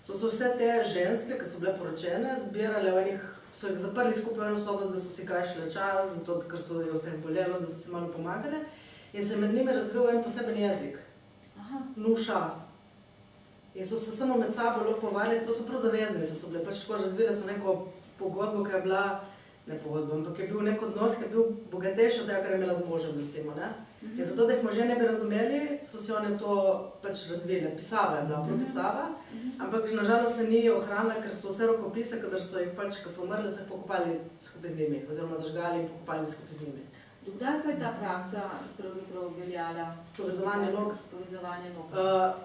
so se vse te ženske, ki so bile poročene, zbirale v enih, so jih zaprli skupaj v eno sobo, da so si krajšale čas, zato ker so jo vseh bolelo, da so si malo pomagale. In se je med njimi razvil en poseben jezik. Nuša. In so se samo med sabo lahko pogovarjali, to so prav zaveznice, so bile pač tako razvile, so neko pogodbo, ki je bila, ne pogodbo, ampak je bil nek odnos, ki je bil bogatejši od tega, kar je imela z možem, recimo, ne. In zato, da jih možje ne bi razumeli, so si one to pač razvile. Pisava je bila, propisava, ampak nažalost se ni ohranila, ker so vse rokopise, kadar so jih pač, ko so umrli, so jih pokopali skupaj z njimi, oziroma zažgali in pokopali skupaj z njimi. Dokdaj pa je ta praksa pravzaprav veljala? Povezovanje nog? Povezovanje nog.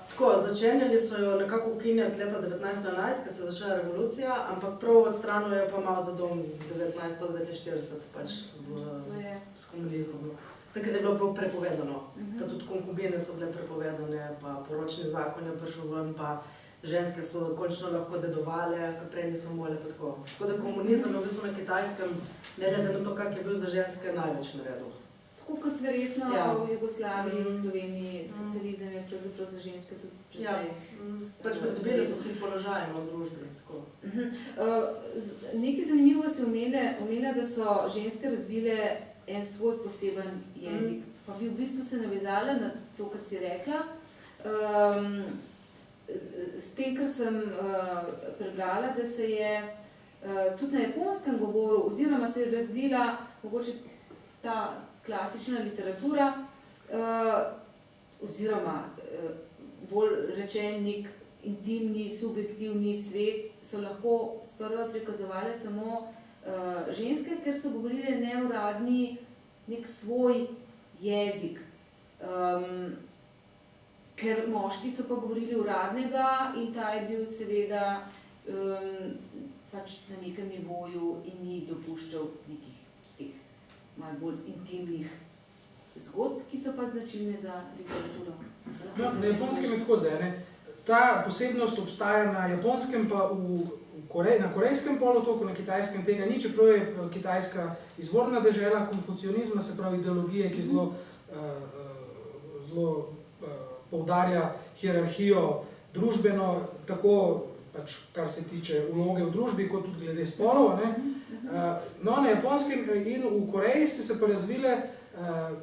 Tako, začenjali so jo nekako ukinjati leta 1911, ko se je začela revolucija, ampak prav odstranil je pa Mao Zedong 1949, pač s komunizmom. Takrat je bilo prepovedano, pa tudi konkubine so bile prepovedane, pa poročni zakon je prišel ven, pa ženske so končno lahko dedovale, ker prej niso mogle pa tako. Tako da komunizem je v bistvu na Kitajskem, ne glede na to, kak je bil za ženske največ naredil. Tako kot verjetno v Jugoslaviji in Sloveniji, socializem je pravzaprav za ženske tudi precej. Pač pridobili so si položaj v družbi. Nekaj zanimivo si omenila, da so ženske razvile en svoj poseben jezik. Pa bi v bistvu se navezala na to, kar si rekla. S tem, kar sem prebrala, da se je tudi na japonskem govoru, oziroma se je razvila mogoče ta klasična literatura, oziroma bolj rečen nek intimni, subjektivni svet, so lahko sprva prikazovali samo ženske, ker so govorile neuradni nek svoj jezik. Ker moški so pa govorili uradnega in ta je bil seveda pač na nekem nivoju in ni dopuščal nekih teh malo bolj intimnih zgodb, ki so pa značilne za literaturo. No, na japonskem je tako zdaj, ne? Ta posebnost obstaja na japonskem pa na korejskem polotoku, na kitajskem tega ni, čeprav je Kitajska izvorna dežela konfucionizma, se pravi ideologije, ki zelo poudarja hierarhijo družbeno, tako pač, kar se tiče vloge v družbi, kot tudi glede spolov. No, na japonskem in v Koreji ste se pa razvile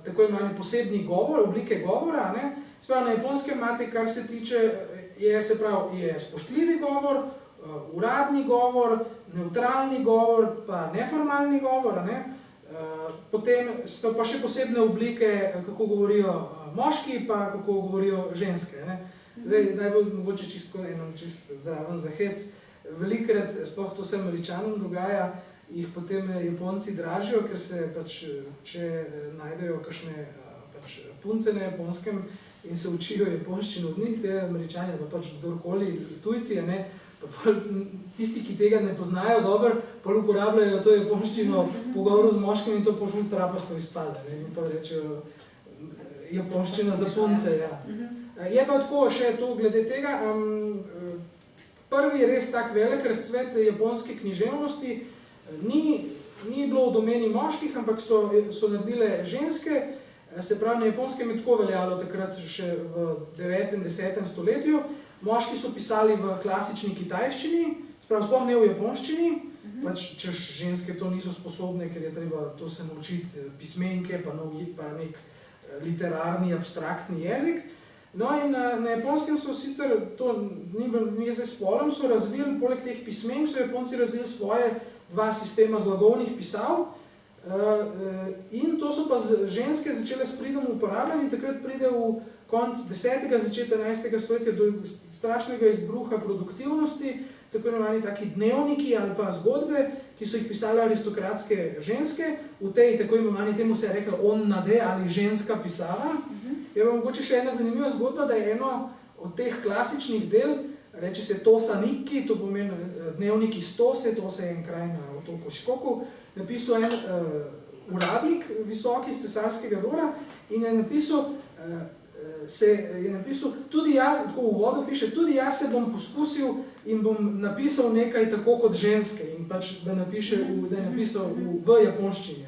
tako imenovani posebni govor, oblike govora. Se pravi, na japonskem imate, kar se tiče, je spoštljivi govor, uradni govor, nevtralni govor, pa neformalni govor. Potem so pa še posebne oblike, kako govorijo moški, pa kako govorijo ženske. Ne? Zdaj, najbolj mogoče čisto zraven za hec. Velikrat, sploh to se Američanom dogaja, jih potem Japonci dražijo, ker se pač, če najdejo kakšne pač punce na Japonskem in se učijo japonščino od njih, te Američani, pa pač kdorkoli, tujci, ne, pa tisti, ki tega ne poznajo dobro, pa uporabljajo to japonščino v pogovoru z moškim in to po ful trapasto izpade, ne, in pa rečejo japonščina za punce, ja. Je pa tako še to glede tega, prvi res tak velik razcvet japonske književnosti ni bilo v domeni moških, ampak so naredile ženske, se pravi, na Japonskem je tako veljalo takrat še v 9. in 10. stoletju. Moški so pisali v klasični kitajščini, sprav sploh ne v japonščini, pač češ ženske to niso sposobne, ker je treba to se naučiti pismenke, pa nek literarni, abstraktni jezik. No in na Japonskem so sicer, to ni veze s spolom, so razvili, poleg teh pismenk so Japonci razvili svoje dva sistema zlagovnih pisav, in to so pa ženske začele s pridom uporabljati in takrat pride v konc 10. začetka 11. stoletja do strašnega izbruha produktivnosti, tako imenovani taki dnevniki ali pa zgodbe, ki so jih pisale aristokratske ženske, v tej tako imenovani, temu se je rekel onnade ali ženska pisava. Je pa mogoče še ena zanimiva zgodba, da je eno od teh klasičnih del, reče se Tosa Nikki, to pomeni dnevniki Stose, to se je en kraj na otoku Škoku, napisal en uradnik visoki iz cesarskega dvora in je napisal, tudi jaz, tako v uvodu piše, tudi jaz se bom poskusil in bom napisal nekaj tako kot ženske in pač, da je napisal v japonščini.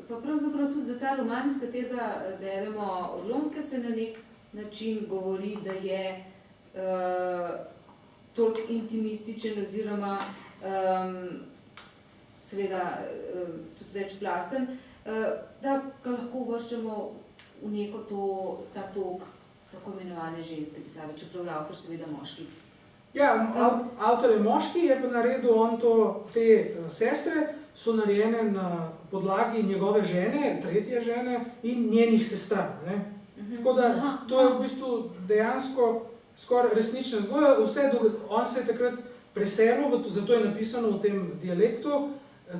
Pa pravzaprav tudi za ta roman, iz katerega beremo odlomke, se na nek način govori, da je toliko intimističen oziroma seveda tudi večplasten, da ga lahko uvrščamo v neko ta tok tako imenovane ženske pisave, čeprav je avtor seveda moški. Ja, avtor je moški, je pa naredil on te sestre, so narejene na podlagi njegove žene, tretje žene in njenih sestra. Tako da to je v bistvu dejansko skoraj resnična zgodba. On se je takrat preselil, zato je napisano v tem dialektu,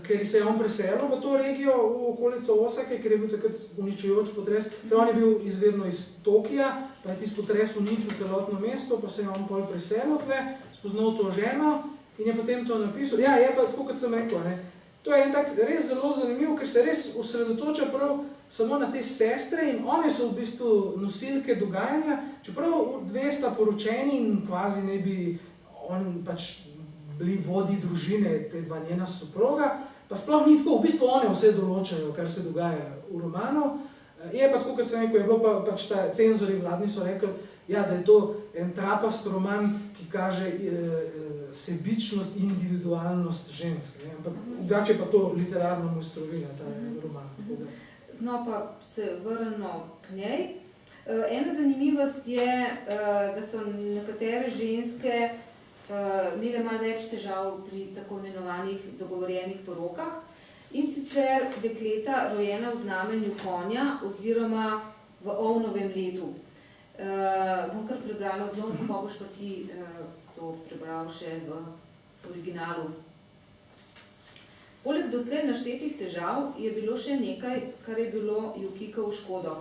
ker se je on preselil v to regijo, v okolico Osake, ker je bil takrat uničujoč potres. On je bil izvirno iz Tokija, pa je tisti potres uničil celotno mesto, pa se je on pol preselil tle, spoznal to ženo in je potem to napisal. Ja, je pa tako, kot sem rekel, ne. To je en tak res zelo zanimiv, ker se res osredotoča prav samo na te sestre in one so v bistvu nosilke dogajanja, čeprav dve sta poročeni in kvazi ne bi on pač bili vodji družine, te dva njena soproga, pa sploh ni tako, v bistvu one vse določajo, kar se dogaja v romanu. Je pa tako, kot sem rekel, je bilo pa pač ta cenzori vladni so rekli, ja, da je to en trapast roman, ki kaže sebičnost, individualnost žensk, ne? Ampak drugače pa to literarno mojstrovina, ta roman. No, pa se vrnemo k njej. Ena zanimivost je, da so nekatere ženske imele malo več težav pri tako imenovanih dogovorjenih porokah, in sicer dekleta rojena v znamenju konja oziroma v ovnovem letu. Bom kar prebrala odlomek, pa boš pa ti to prebral še v originalu. Poleg doslej naštetih težav je bilo še nekaj, kar je bilo Yukiko v škodo.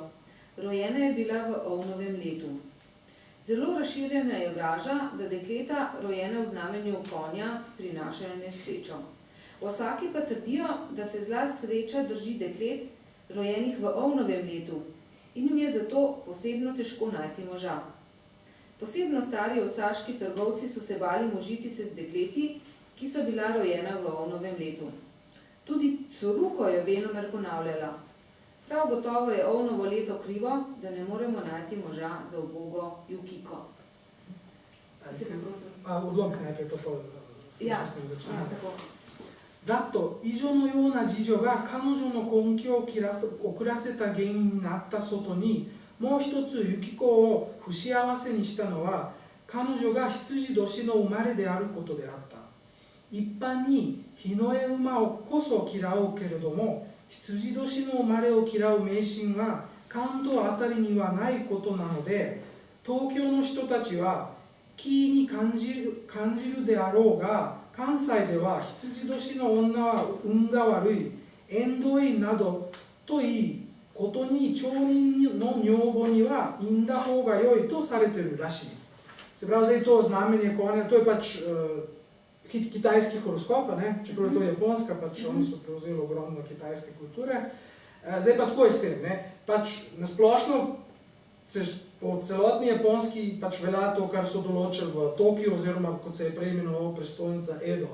Rojena je bila v ovnovem letu. Zelo razširjena je vraža, da dekleta rojena v znamenju konja prinašajo nesrečo. V Osaki pa trdijo, da se zla sreča drži deklet, rojenih v ovnovem letu, in jim je zato posebno težko najti moža. Posebno stari osaški trgovci so se bali možiti se z dekleti, ki so bila rojena v ovnovem letu. Tudi Tsuruko je venomer ponavljala. Prav gotovo je ovnovo leto krivo, da ne moremo najti moža za ubogo Yukiko. Odlomek najprej pa pol. Ja, tako. ざっと以上のような事情が彼女の根気を遅らせた原因になった外に、もう一つユキコを不幸せにしたのは、彼女が羊年の生まれであることであった。一般に日の絵馬をこそ嫌うけれども、羊年の生まれを嫌う迷信は関東あたりにはないことなので、東京の人たちは気に感じるであろうが、関西では羊年の女は運が悪い、縁遠いなどといいことに、町人の女房には産んだ方が良いとされているらしい。Se pravi, zdaj to znamenje konja, to je pač kitajski horoskop, čeprav je to japonska, pač oni so prevzeli ogromno kitajske kulture. Zdaj pa tako je s tem, pač nasplošno po celotni japonski pač velja to, kar so določili v Tokiu, oziroma kot se je prej imenoval prestolnica Edo.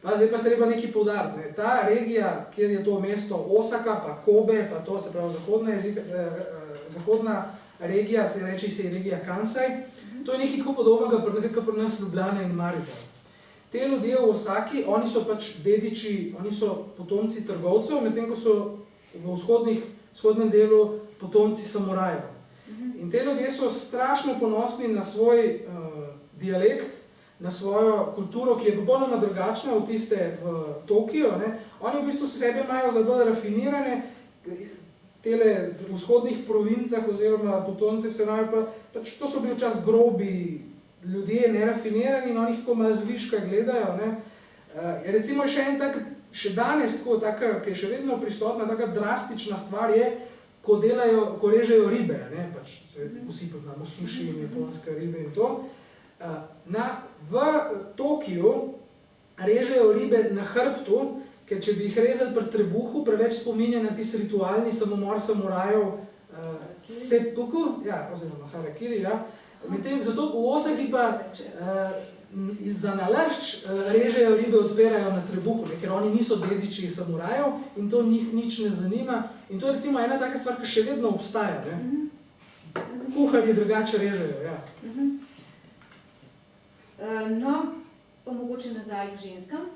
Pa zdaj pa treba nekaj poudariti. Ta regija, kjer je to mesto Osaka, pa Kobe, pa to se pravi zahodna regija, se reče se je regija Kansai, to je nekaj tako podobnega, kot pri nas Ljubljana in Maribor. Te ljudje v Osaki, oni so pač dediči, oni so potomci trgovcev, medtem ko so v vzhodnem delu potomci samurajev. In te ljudje so strašno ponosni na svoj dialekt, na svojo kulturo, ki je popolnoma drugačna od tiste v Tokiju. Oni v bistvu sebe imajo za bolj rafinirane, tele v vzhodnih provincah oziroma potomci se imajo pač to so bili včasih grobi ljudje, nerafinirani in oni tako malo zviška gledajo. Recimo še en tak, še danes tako, taka, ki je še vedno prisotna, taka drastična stvar je, ko režejo ribe, pač vsi poznamo suši in japonske ribe in to. V Tokiju režejo ribe na hrbtu, ker če bi jih rezali pri trebuhu, preveč spominja na tisti ritualni samomor samurajev seppuku, oziroma harakiri, Medtem zato v Osaki pa za nalašč režejo ribe, odpirajo na trebuhu, ker oni niso dediči samurajev in to njih nič ne zanima. In to je recimo ena taka stvar, ki še vedno obstaja. Kuharji drugače režejo. No, pa mogoče nazaj k ženskam.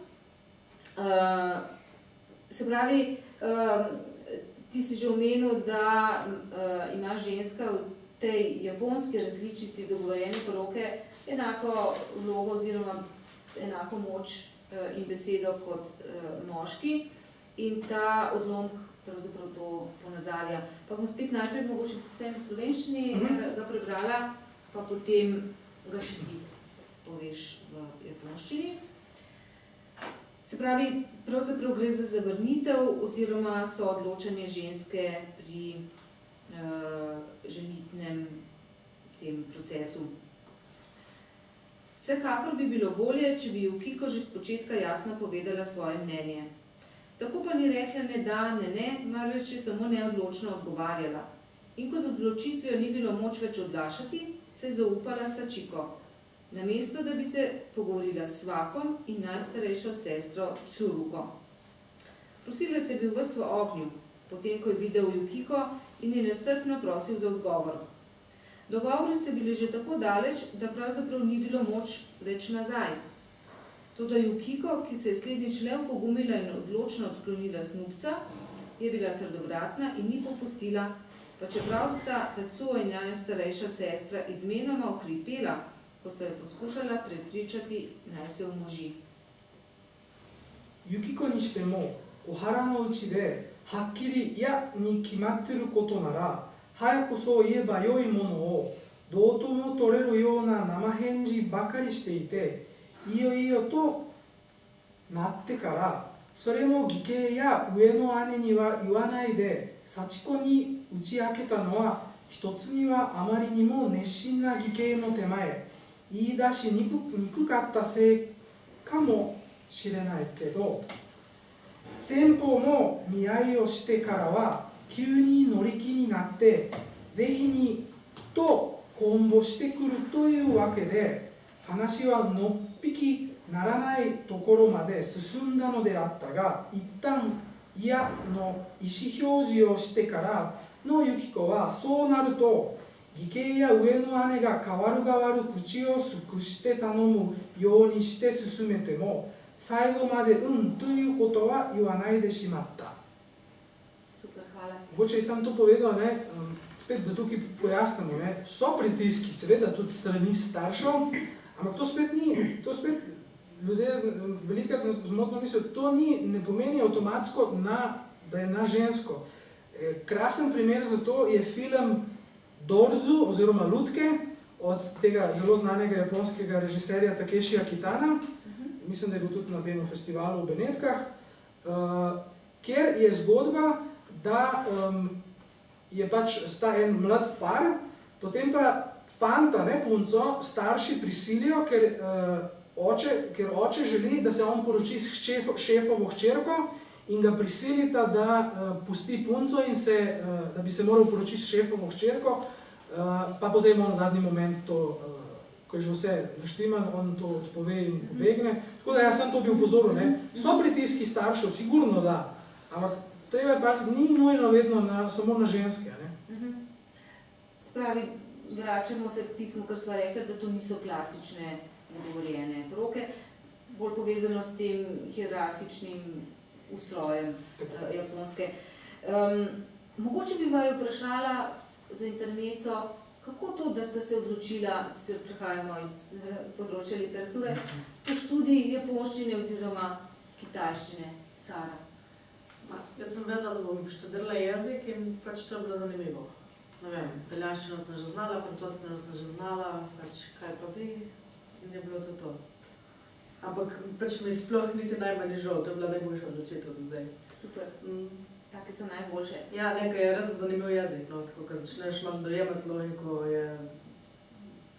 Se pravi, ti si že omenil, da ima ženska v tej japonski različici dogovorjene poroke enako vlogo oziroma enako moč in besedo kot moški in ta odlomek pravzaprav to ponazarja. Pa bom spet najprej mogoče predvsem v slovenščini ga prebrala, pa potem ga še ti poveš v japonščini. Se pravi, pravzaprav gre za zavrnitev oziroma soodločanje ženske pri ženitnem tem procesu. Vsekakor bi bilo bolje, če bi Jukiko že spočetka jasno povedala svoje mnenje. Tako pa ni rekla ne da, ne, marveč je samo neodločno odgovarjala. In ko z odločitvijo ni bilo moč več odlašati, se je zaupala Sachiko. Namesto, da bi se pogovorila s svakom in najstarejšo sestro Tsuruko. Prosilec je bil ves v ognju, potem ko je videl Jukiko in je nestrpno prosil za odgovor. Dogovori so bili že tako daleč, da pravzaprav ni bilo moč več nazaj. Toda Jukiko, ki se je slednjič le opogumila in odločno odklonila snubca, je bila trdovratna in ni popustila, pa čeprav sta Tatsuo in najstarejša sestra izmenoma ohripela, ko sta jo poskušala prepričati, naj se umoži. Jukikoにしても、お腹の内ではっきり嫌に決まっていることなら、早くそう言えば良いものをどうとも取れるような生返事ばかりしていて、いいよいいよとなってから、それも義兄や上の姉には言わないで、幸子に打ち明けたのは、一つにはあまりにも熱心な義兄の手前、言い出しにくかったせいかもしれないけど、先方も見合いをしてからは急に乗り気になってぜひにとこんぼしてくるというわけで話はのっぴきならないところまで進んだのであったが一旦嫌の意思表示をしてからのユキコはそうなると義兄や上の姉が代わる代わる口をすくして頼むようにして進めても最後までということは言わないでしまった。Super, hvala. Mogoče sem to povedal, spet da tukaj pojasnimo, so pritiski, seveda tudi strani staršev, ampak to spet ljudje velikokrat zmotno mislijo, to ne pomeni avtomatsko, da je na žensko. Krasen primer za to je film Dorzu oziroma Lutke od tega zelo znanega japonskega režiserja Takeshija Kitana. Mislim, da je bil tudi na tem festivalu v Benetkah, kjer je zgodba, da je pač sta en mlad par, potem pa fanta, ne punco, starši prisilijo, ker oče želi, da se on poroči s šefovo hčerko in ga prisilita, da pusti punco in da bi se moral poročiti s šefovo hčerko, pa potem on zadnji moment to, ko je že vse naštiman, on to odpove in pobegne. Tako da jaz sem to bi upozoril, ne. So pritiski staršev, sigurno da, ampak treba je paziti, ni nujno vedno samo na ženske, ne. Spravi, vračamo se k tistemu, kar sva rekla, da to niso klasične dogovorjene poroke, bolj povezano s tem hierarhičnim ustrojem Japonske. Mogoče bi vaju vprašala za intermeco, kako to, da ste se odločila, sicer prihajamo iz področja literature, za študij japonščine oziroma kitajščine, Sara? Jaz sem vedela, da bom študirala jezik in pač to je bilo zanimivo. Ne vem, italijanščino sem že znala, francoščino sem že znala, pač kaj pa bi, in je bilo to. Ampak pač mi sploh niti najmanj ni žal, to je bila najboljša odločitev do zdaj. Super. Take so najboljše. Ja, nekaj je res zanimiv jezik, no, tako, ko začneš malo dojemati logiko, je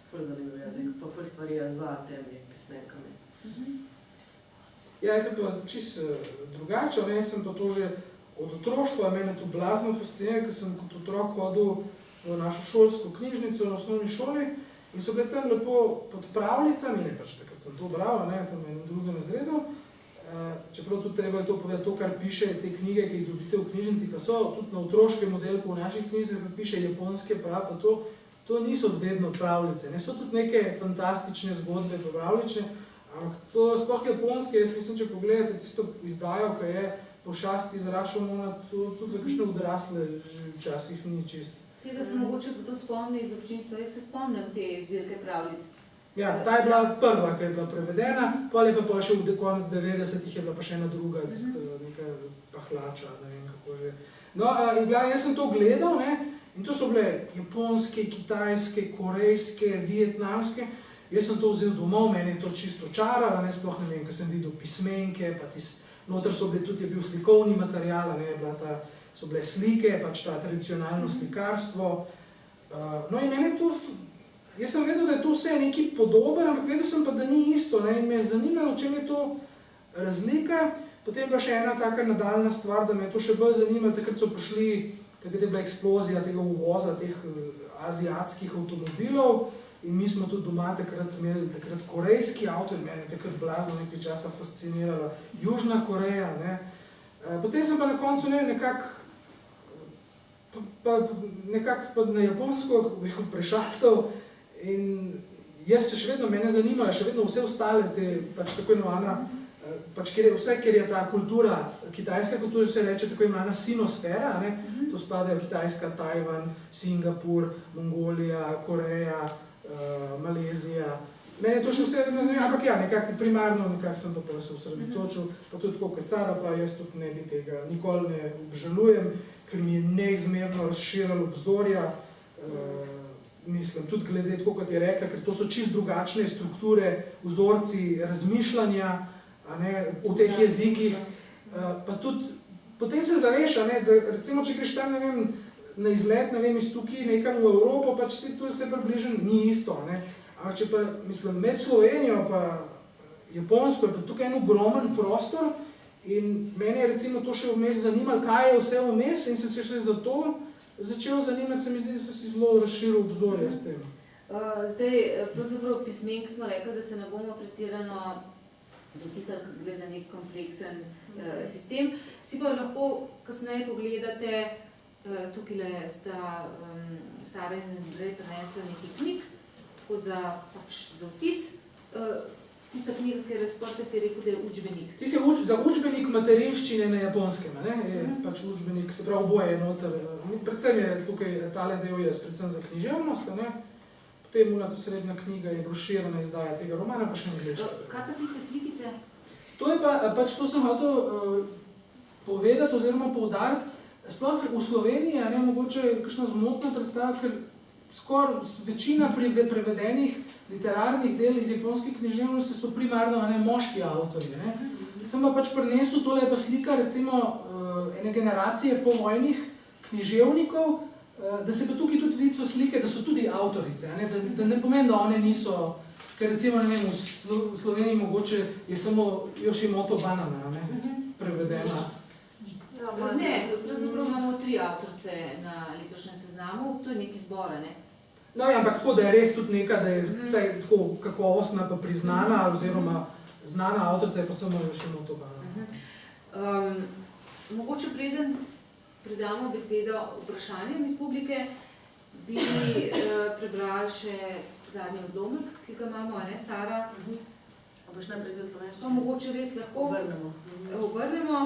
ful zanimiv jezik, pa ful stvari je za temi pismenkami. Ja, jaz sem pa čisto drugače, ne, sem pa to že od otroštva, mene to blazno fascinira, ker sem kot otrok hodil v našo šolsko knjižnico na osnovni šoli in so bile tam lepo pod pravljicami, ne pač takrat sem to bral, ne, tam v enem drugem razredu, čeprav tudi treba je to povedati, to, kar piše, te knjige, ki jih dobite v knjižnici, pa so tudi na otroškem modelku v naših knjižnicah, pa piše japonske prav, pa to niso vedno pravljice, ne, so tudi neke fantastične zgodbe, pa pravljične, ampak to sploh japonske, jaz mislim, če pogledate tisto izdajo, ki je Pošasti z Rašomona, tudi za kakšne odrasle že včasih ni čist. Tega se mogoče bo to spomni iz občinstva, jaz se spomnim te zbirke pravljic. Ja, ta je bila prva, ki je bila prevedena, potem je pa še v konec 90-ih je bila pa še ena druga, tista neka pahlača, ne vem kako že. No, in glavno, jaz sem to gledal, ne, in to so bile japonske, kitajske, korejske, vietnamske. Jaz sem to vzel domov, meni je to čisto čaralo, ne, sploh ne vem, ko sem videl pismenke, pa noter so bili tudi, je bil slikovni material, ne, so bile slike, pač ta tradicionalno slikarstvo. No in meni to, jaz sem vedel, da je to vse nekaj podoben, ampak vedel sem pa, da ni isto, ne, in me je zanimalo, čem je to razlika. Potem pa še ena taka nadaljna stvar, da me je to še bolj zanimalo, takrat so prišli, takrat je bila eksplozija tega uvoza teh azijatskih avtomobilov, in mi smo tudi doma takrat imeli korejski avto in mene je takrat blazno nekaj časa fascinirala Južna Koreja, ne. Potem sem pa na koncu nekako na japonsko prešahtal in jaz se še vedno, mene zanimajo še vedno vse ostale te, pač tako imenovana, pač ker je ta kultura, kitajska kultura se reče tako imenovana sinosfera, ne. To spadajo Kitajska, Tajvan, Singapur, Mongolija, Koreja, Malezija. Mene je to še vse vedno zanimivo, ampak ja, nekako primarno sem pa se osredotočil, pa tudi tako kot Sara, pa jaz tudi ne bi tega nikoli ne obžalujem, ker mi je neizmerno razširilo obzorja, mislim, tudi glede, tako kot je rekla, ker to so čisto drugačne strukture, vzorci razmišljanja, a ne, v teh jezikih, pa tudi, potem se zaveš, a ne, da recimo, če greš sam, ne vem, na izlet, ne vem, iz tukaj nekam v Evropo, pač si to vse približen, ni isto, ne. Ampak če pa, mislim, med Slovenijo pa Japonsko je pa tukaj en ogromen prostor in meni je recimo to še vmes zanimalo, kaj je vse vmes in sem se še zato začel zanimati, se mi zdi, da sem si zelo razširil obzorje s tem. Zdaj, pravzaprav pismenk smo rekli, da se ne bomo pretirano dotikali, ker gre za nek kompleksen sistem. Si pa lahko kasneje pogledate, tukaj sta Sara in Andrej prinesla nekaj knjig, tako za vtis. Tista knjiga, ki je razprta, si je rekel, da je učbenik. Ti si za učbenik materinščine na japonskem, ne? Je pač učbenik, se pravi oboje je noter. Predvsem je tukaj tale del predvsem za književnost, ne? potem ta srednja knjiga je broširana izdaja tega romana, pa še angleškega. Kaj pa tiste slikice? To je pač to sem hotel povedati oziroma poudariti, sploh v Sloveniji je mogoče kakšna zmotna predstava, ker skoraj večina prevedenih literarnih del iz japonske književnosti so primarno moški avtorji. Sem pa pač prinesel, tole je pa slika recimo ene generacije povojnih književnikov, da se pa tukaj tudi vidi so slike, da so tudi avtorice, da ne pomeni, da one niso, ker recimo, ne vem, v Sloveniji mogoče je samo Yoshimoto Banana, prevedena. Ne, pravzaprav imamo 3 avtorice na letošnjem seznamu, to je nekaj zbora, ne? No, ja, ampak tako, da je res tudi neka, da je vsaj tako kakovostna pa priznana, oziroma znana avtorica je pa samo Yoshimoto Banana. Mogoče preden predamo besedo vprašanjem iz publike, bi prebrali še zadnji odlomek, ki ga imamo, ne, Sara? A boš najprej ti v slovenščini? Pa mogoče res lahko obrnemo.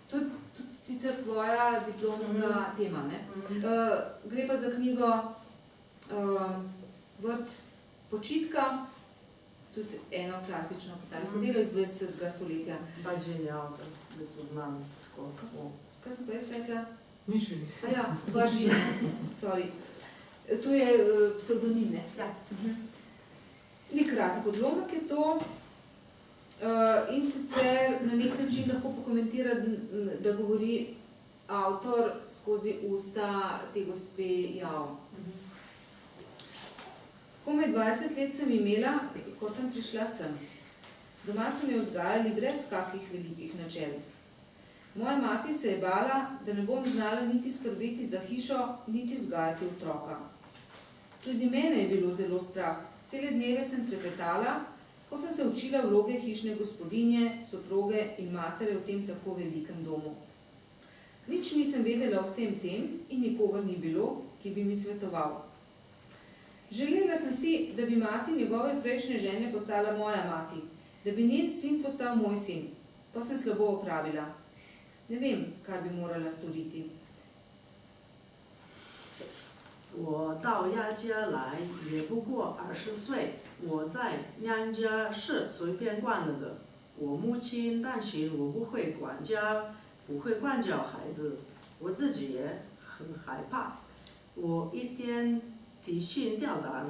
To je tudi sicer tvoja diplomska tema, ne? Gre pa za knjigo Vrt počitka, tudi eno klasično kitajsko delo iz 20. stoletja. Bajin je avtor, v bistvu znam tako. Kaj sem pa jaz rekla? Nič ni. Ja, Bajin, sorry. To je psevdonim, ne? Ja. Nek kratek odlomek je to. In sicer na nek način lahko pokomentira, da govori avtor skozi usta te gospe Jao. Komaj 20 let sem imela, ko sem prišla sem. Doma so me vzgajali brez kakih velikih načel. Moja mati se je bala, da ne bom znala niti skrbeti za hišo, niti vzgajati otroka. Tudi mene je bilo zelo strah. Cele dneve sem trepetala, ko sem se učila vloge hišne gospodinje, soproge in matere v tem tako velikem domu. Nič nisem vedela o vsem tem in nikogar ni bilo, ki bi mi svetoval. Želela sem si, da bi mati njegove prejšnje žene postala moja mati, da bi njen sin postal moj sin, pa sem slabo opravila. Ne vem, kaj bi morala storiti. 我到丫家来也不过20岁，我在娘家是随便惯了的。我母亲担心我不会管家，不会管教孩子，我自己也很害怕。我一点提心吊胆，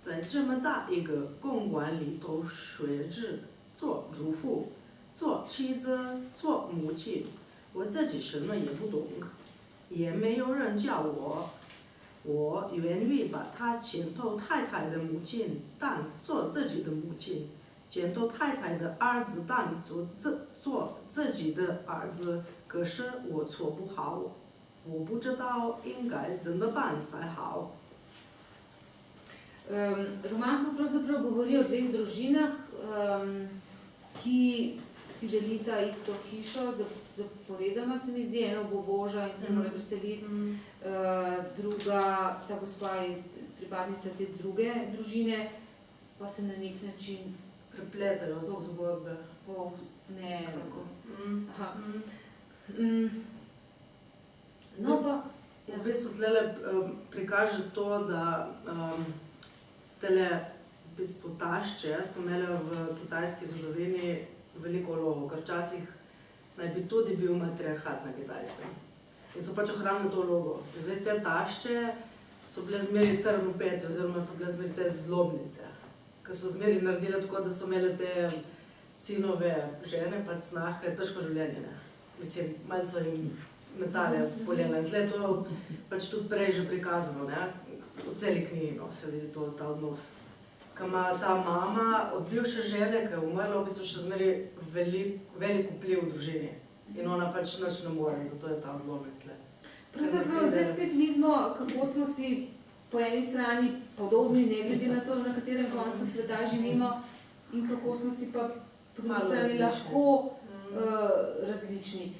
在这么大一个公馆里头学着做主妇、做妻子、做母亲，我自己什么也不懂，也没有人教我。我愿意把他前头太太的母亲当做自己的母亲，前头太太的儿子当做自己的儿子，可是我做不好，我不知道应该怎么办才好。 Roman pa pravzaprav govori o 2 družinah, ki si delita isto hišo, zaporedoma se mi zdi, eno bo boža in se mora preseliti, druga, ta gospa je pripadnica te druge družine, pa se na nek način Prepletajo se zgodbe. Ne, tako. Aha. No pa... V bistvu tlele prikaže to, da tele v bistvu tašče so imele v kitajski zgodovini veliko vlogo, ker včasih naj bi tudi bil matriarhat na Kitajskem. In so pač ohranili to vlogo. Zdaj te tašče so bile zmeri trnopete, oziroma so bile zmeri te zlobnice, ki so zmeri naredile tako, da so imele te sinove žene, pač snahe, težko življenje. Mislim, malo so jim metale polela. In tle je to pač tudi prej že prikazano, ne? V celi knjigi se vidi to, ta odnos. Ko ima ta mama od bivše žene, ki je umrla, v bistvu še zmeri velik vpliv v družini. In ona pač nič ne more, zato je ta odlomek tle. Pravzaprav zdaj spet vidimo, kako smo si po eni strani podobni, ne glede na to, na katerem koncu sveta živimo, in kako smo si pa po drugi strani lahko različni.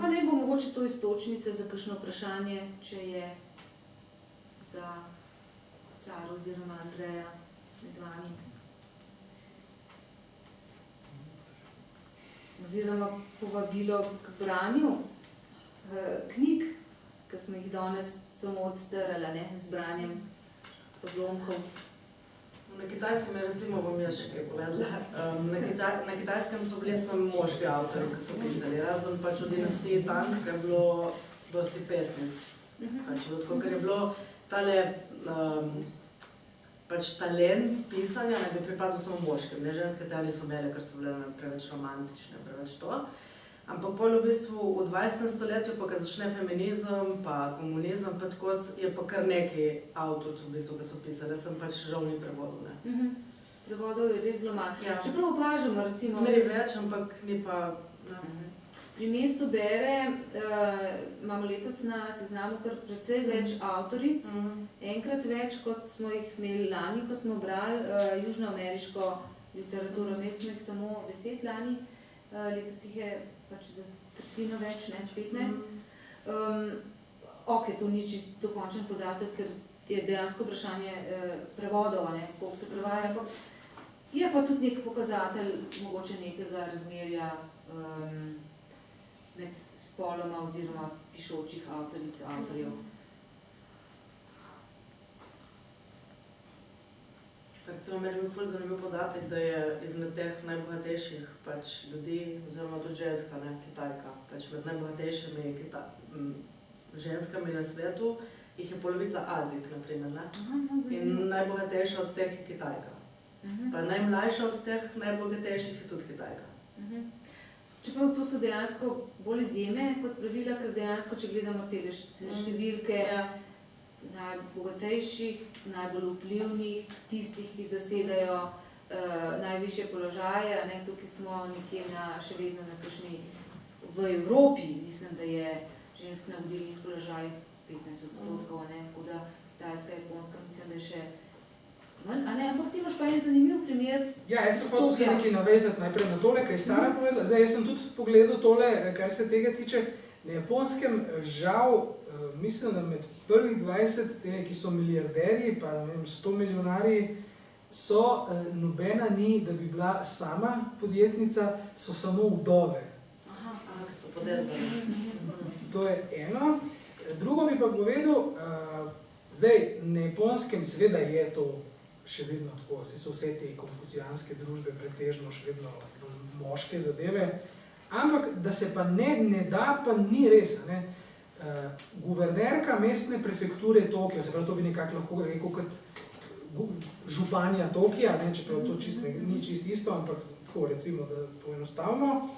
Pa ne bo mogoče to iztočnica za kakšno vprašanje, če je za Saro oziroma Andreja med vami. Oziroma povabilo k branju knjig, ki smo jih danes samo odstrali, ne, z branjem odlomkov. Na Kitajskem je recimo, bom jaz še kaj povedala, na Kitajskem so bili samo moški avtorji, ki so pisali, razen pač v dinastiji Tang, ker je bilo dosti pesnic. Pač, ker je bilo tale pač talent pisanja, ne bi pripadal samo moškim, ne, ženske tega niso imele, ker so bile preveč romantične, preveč to. Ampak pol v bistvu v 20. stoletju, pa ko začne feminizem, pa komunizem, pa tako je pa kar nekaj avtorcev, v bistvu, ki so pisali, sem pač žal ni prevodov, ne. Prevodov je res zelo malo. Ja. Čeprav opažamo, recimo... Zmeri več, ampak ni pa... Pri mestu Bere imamo letos na seznamu kar precej več avtoric, enkrat več, kot smo jih imeli lani, ko smo brali južnoameriško literaturo. Imeli smo jih samo 10 lani, letos jih je pač za tretjino več, ne, 15. Ok, to ni čisto dokončen podatek, ker je dejansko vprašanje prevodov, ne, koliko se prevaja, ampak je pa tudi nek pokazatelj mogoče nekega razmerja med spoloma oziroma pišočih avtoric, avtorjev. Recimo, meni je bil ful zanimiv podatek, da je izmed teh najbogatejših pač ljudi, oziroma tudi ženska, ne, Kitajka, pač med najbogatejšimi ženskami na svetu, jih je polovica Azijk, na primer, ne? In najbogatejša od teh je Kitajka. Pa najmlajša od teh najbogatejših je tudi Kitajka. Čeprav to so dejansko bolj izjeme kot pravila, ker dejansko, če gledamo te številke najbogatejših, najbolj vplivnih, tistih, ki zasedajo najvišje položaje, ne, tukaj smo nekje še vedno na kakšni v Evropi, mislim, da je žensk na vodilnih položajih 15%, ne, tako da Kitajska, Japonska, mislim, da je še manj, a ne, ampak ti imaš pa en zanimiv primer. Ja, jaz sem hotel se nekaj navezati najprej na tole, kaj je Sara povedala. Zdaj, jaz sem tudi pogledal tole, kar se tega tiče. Na Japonskem žal, mislim, da med prvih 20, te, ki so milijarderji, pa ne vem, 100 milijonarji, so nobena ni, da bi bila sama podjetnica, so samo vdove. Aha, so podedbali. To je eno. Drugo bi pa povedal, zdaj, na Japonskem seveda je to še vedno tako, so vse te konfucijanske družbe pretežno še vedno moške zadeve, ampak da se pa ne da, pa ni res. Ne? Guvernerka mestne prefekture Tokio, se pravi, to bi nekako lahko rekel kot županja Tokija, ne? Čeprav to ni čist isto, ampak tako recimo, da poenostavimo,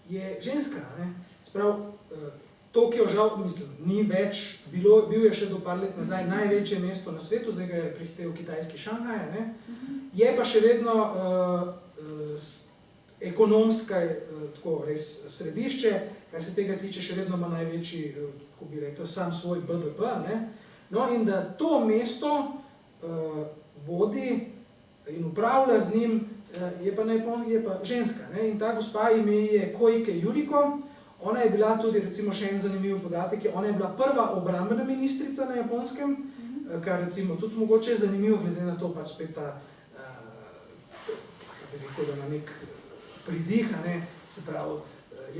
je ženska. Ne? Se pravi, Tokio žal, mislim, ni več, bil je še do par let nazaj največje mesto na svetu, zdaj ga je prehitel kitajski Šanghaj, ne? Je pa še vedno ekonomska, tako res središče, kar se tega tiče, še vedno ima največji, kako bi rekel, sam svoj BDP, ne? No, in da to mesto vodi in upravlja z njim, je pa ženska, ne? In ta gospa ime je Koike Yuriko. Ona je bila tudi, recimo, še en zanimiv podatek, ona je bila prva obrambna ministrica na Japonskem, kar recimo tudi mogoče je zanimivo, glede na to pač spet ta, kako bi rekel, da na nek pridih, ne, se pravi,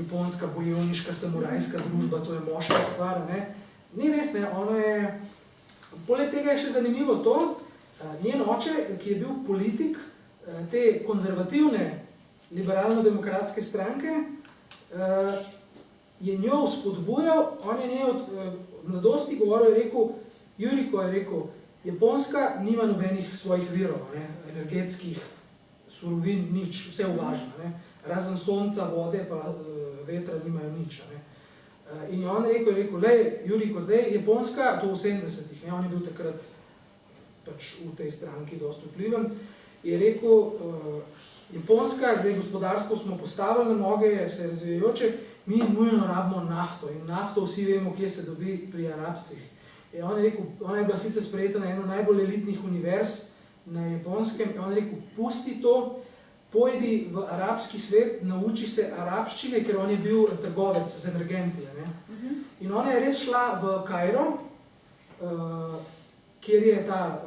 japonska bojevniška samurajska družba, to je moška stvar, ne. Ni res, ne, ona je, poleg tega je še zanimivo to, njen oče, ki je bil politik te konzervativne liberalno-demokratske stranke, je njo spodbujal, on je njej od mladosti govoril, je rekel, Yuriko je rekel, Japonska nima nobenih svojih virov, ne, energetskih surovin, nič, vse uvaža, ne, razen sonca, vode pa vetra nimajo nič, ne. In je on rekel, lej, Yuriko, zdaj Japonska, to v 70-ih, ne, on je bil takrat pač v tej stranki dosti vpliven, je rekel, Japonska, zdaj gospodarstvo smo postavili na noge, se je razvijajoče, mi nujno rabimo nafto in nafto vsi vemo, kje se dobi pri Arabcih. In on je rekel, ona je bila sicer sprejeta na eno najbolj elitnih univerz na Japonskem, in on je rekel, pusti to, pojdi v arabski svet, nauči se arabščine, ker on je bil trgovec z energenti. Ne? In ona je res šla v Kairo, kjer je ta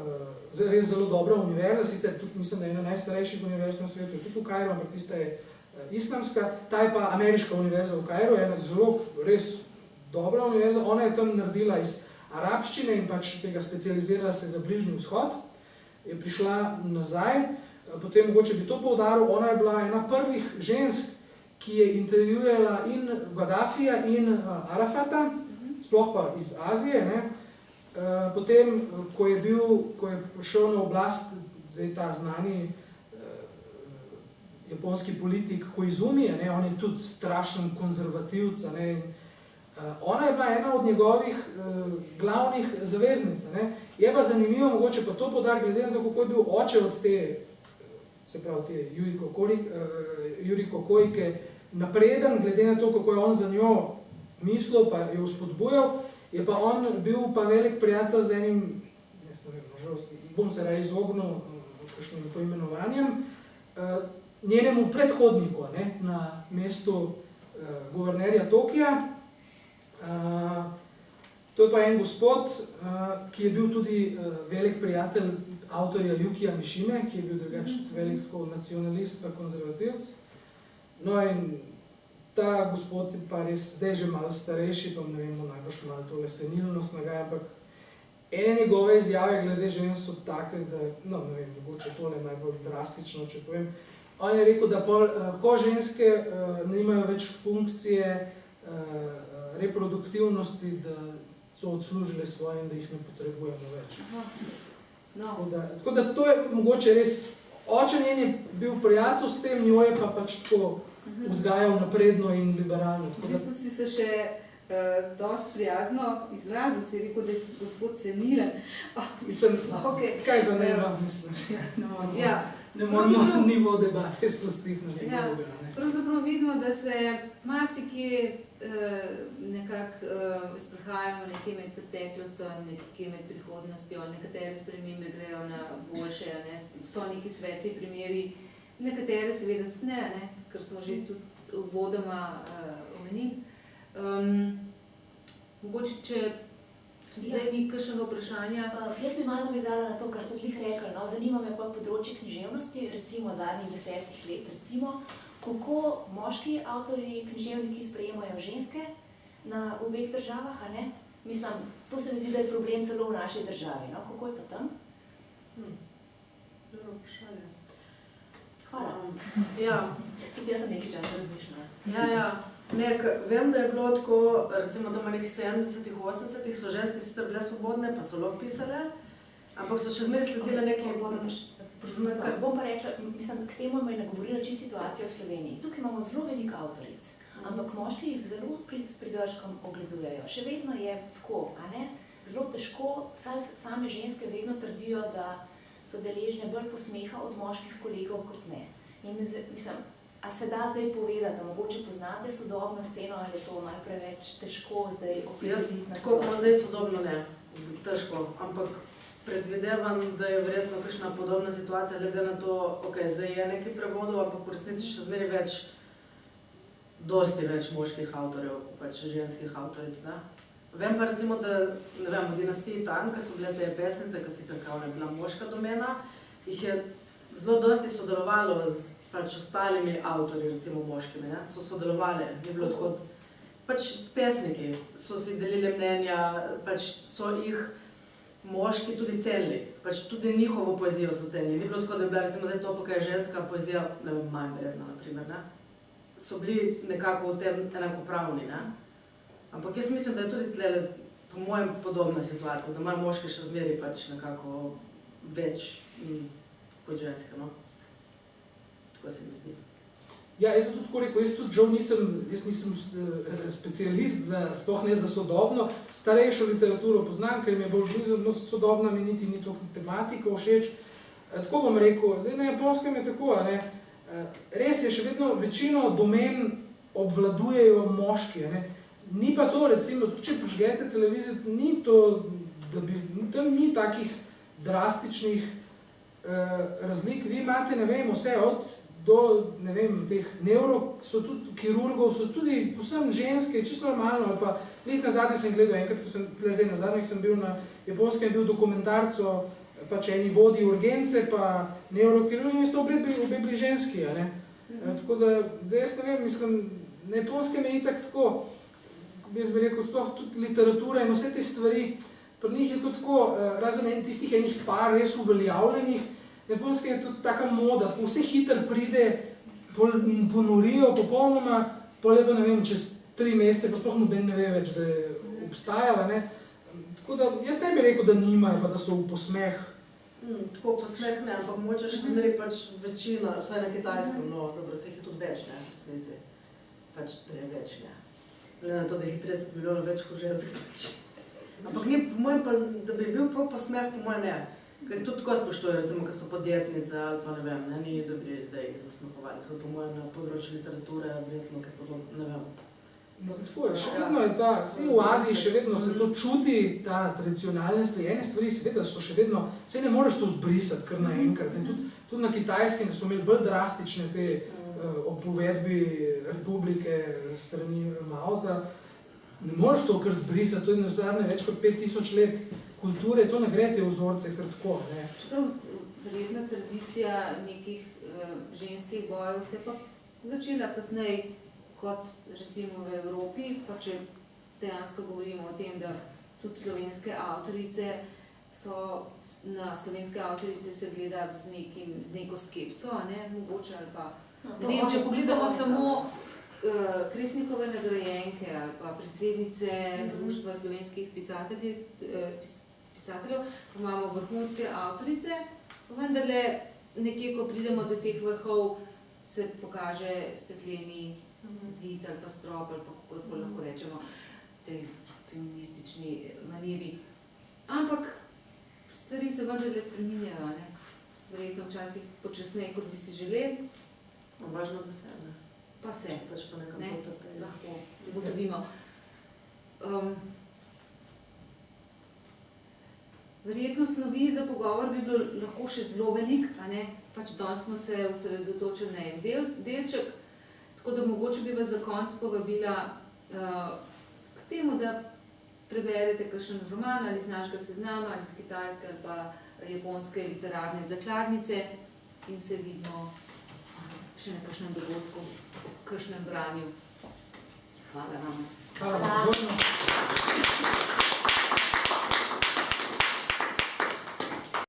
res zelo dobra univerza, sicer tudi mislim, da je ena najstarejših univerz na svetu, je tudi v Kairu, ampak tista je islamska, ta je pa ameriška univerza v Kairu, ena zelo res dobra univerza, ona je tam naredila iz arabščine in pač tega specializirala se za Bližnji vzhod, je prišla nazaj. Potem mogoče bi to poudaril, ona je bila ena prvih žensk, ki je intervjuvala in Gaddafija in Arafata, sploh pa iz Azije. Ne. Potem, ko je prišel na oblast zdaj ta znani japonski politik Koizumi, ne, on je tudi strašen konzervativc, ne. Ona je bila ena od njegovih glavnih zaveznic. Ne. Je pa zanimivo, mogoče pa to poudariti, glede na to, kako je bil oče od te, se pravi, te Juriko Koike, napreden, glede na to, kako je on za njo mislil, pa jo spodbujal, je pa on bil pa velik prijatelj z enim, ne vem, nažalost, bom se raje izognil kakšnim poimenovanjem, njenemu predhodniku, ne, na mestu guvernerja Tokija. To je pa en gospod, ki je bil tudi velik prijatelj avtorja Yukija Mishime, ki je bil drugače velik nacionalist pa konzervativc. No in ta gospod je pa res zdaj že malo starejši, pa ne vem, najbrž malo tole senilnost nagaja, ampak ene njegove izjave glede žensk so take, da, no ne vem, mogoče tole najbolj drastično, če povem. On je rekel, da ko ženske nimajo več funkcije reproduktivnosti, da so odslužile svoje in da jih ne potrebujemo več. No. Tako da to je mogoče res, oče njen je bil prijatelj s tem, njo je pa pač tako vzgajal napredno in liberalno. V bistvu si se še dosti prijazno izrazil, si rekel, da si gospod senilen. Mislim, okay. Kaj pa ne vam mislim? Ne moramo nivo debate spustiti na nekaj drugega. Pravzaprav vidimo, da se marsikje nekako sprehajamo nekje med preteklostjo in nekje med prihodnostjo, nekatere spremembe grejo na boljše, ne? So neki svetli primeri, nekatere seveda tudi ne? Ker smo že tudi uvodoma omenili. Mogoče, če zdaj ni kakšnega vprašanja. Jaz bi malo navezala na to, kar ste glih rekli. No? Zanima me pa področje književnosti, recimo zadnjih 10 let, recimo, kako moški avtorji, književniki sprejemajo ženske na obeh državah, a ne? Mislim, to se mi zdi, da je problem celo v naši državi, no? Kako je pa tam? Dobro vprašanje. Hvala. Ja. Tudi jaz sem nekaj časa razmišljala. Ja. Vem, da je bilo tako, recimo doma nekih 70-ih, 80-ih so ženske sicer bile svobodne, pa so lok pisale, ampak so še zmeraj sledile neki... Bom pa rekla, mislim, k temu me je nagovorila čisto situacija v Sloveniji. Tukaj imamo zelo veliko avtoric, ampak moški jih zelo s pridržkom ogledujejo. Še vedno je tako, a ne? Zelo težko, same ženske vedno trdijo, da so deležne bolj posmeha od moških kolegov kot ne. In mislim, a se da zdaj povedati, da mogoče poznate sodobno sceno, ali je to malo preveč težko zdaj opredeliti na Tako zdaj sodobno ne, težko, ampak predvidevam, da je verjetno kakšna podobna situacija, glede na to, zdaj je nekaj prevodov, ampak v resnici še zmeraj več, dosti več moških avtorjev, pač ženskih avtoric, ne. Vem pa recimo, da, ne vem, v dinastiji Tang, ki so bile te pesnice, ki sicer kao ne bila moška domena, jih je zelo dosti sodelovalo z pač ostalimi avtorji, recimo moškimi, ne, so sodelovali, ni bilo tako, pač s pesniki, so si delili mnenja, pač so jih moški tudi cenili, pač tudi njihovo poezijo so cenili. Ni bilo tako, da je bila recimo zdaj to, kaj je ženska poezija, ne vem, manj vredna, na primer, ne. So bili nekako v tem enakopravni, ne. Ampak jaz mislim, da je tudi tlele, po mojem, podobna situacija, da imajo moški še zmeri pač nekako več kot ženske, no. Tako se mi zdi. Ja, jaz sem tudi tako rekel, jaz nisem specialist za, sploh ne za sodobno, starejšo literaturo poznam, ker mi je bolj blizu, no sodobna mi niti ni toliko tematika všeč. Tako bom rekel, zdaj na Japonskem je tako, a ne, res je, še vedno večino domen obvladujejo moški, a ne. Ni pa to, recimo, če požgete televizijo, ni to, da bi, tam ni takih drastičnih razlik. Vi imate, ne vem, vse od do, ne vem, teh kirurgov so tudi povsem ženske, čisto normalno, ali pa lih nazadnje sem gledal, enkrat, ko sem, zdaj nazadnje sem bil na Japonskem, bil dokumentarc o pač eni vodi urgence, pa neurokirurgi, in so obe bili ženski, a ne. Tako da, zdaj jaz ne vem, mislim, na Japonskem je itak tako, jaz bi rekel, sploh tudi literatura in vse te stvari, pri njih je to tako, razen tistih enih par res uveljavljenih, na Japonskem je tudi taka moda, tako vse hitro pride, ponorijo popolnoma, pol je pa ne vem, čez 3 mesece pa sploh noben ne ve več, da je obstajala, ne. Tako da jaz ne bi rekel, da nimajo, pa da so v posmeh. Tako posmeh ne, ampak mogoče še zmeri pač večina, vsaj na Kitajskem, no, dobro, se jih je tudi več, ne, v resnici. Pač ne več, ne. Glede na to, da jih je 30 milijonov več kot žensk, pač. Ampak ni, po mojem pa, da bi bil prav posmeh, po mojem ne. Ker jih tudi tako spoštujejo, recimo, ko so podjetnice ali pa ne vem, ne, ni, da bi zdaj zasmehovali. Tako po mojem na področju literature, verjetno, kaj podobno, ne vem. Tako je, še vedno je ta, vse v Aziji še vedno se to čuti, ta tradicionalnost, ene stvari seveda so še vedno, saj ne moreš to zbrisati kar naenkrat. Tudi na Kitajskem so imeli bolj drastične te opovedbi republike strani Maota. Ne moreš to kar zbrisati, to je zadnje več kot 5000 let kulture, to ne gre te vzorce kar tako. Čeprav verjetna tradicija nekih ženskih bojev se pa začela kasneje kot recimo v Evropi, pa če dejansko govorimo o tem, da tudi slovenske avtorice so, na slovenske avtorice se gleda z neko skepso, ne, mogoče ali pa, ne vem, če pogledamo samo Kresnikove nagrajenke ali pa predsednice Društva slovenskih pisateljev, ko imamo vrhunske avtorice, vendarle nekje, ko pridemo do teh vrhov, se pokaže stekleni zid ali pa strop ali pa kako lahko rečemo v tej feministični maniri. Ampak stvari se vendarle spreminjajo, ne? Verjetno včasih počasneje, kot bi si želeli. Važno, da se, ne. Pa se, Pač to nekam ne, potete. lahko ugotovimo. Verjetno snovi za pogovor bi bilo lahko še zelo veliko, a ne? Pač danes smo se osredotočili na en delček, tako da mogoče bi vas za konec povabila k temu, da preberete kakšen roman ali iz našega seznama, ali iz kitajske ali pa japonske literarne zakladnice in se vidimo še na kakšnem dogodku, v kakšnem branju. Hvala vam. Hvala za pozornost.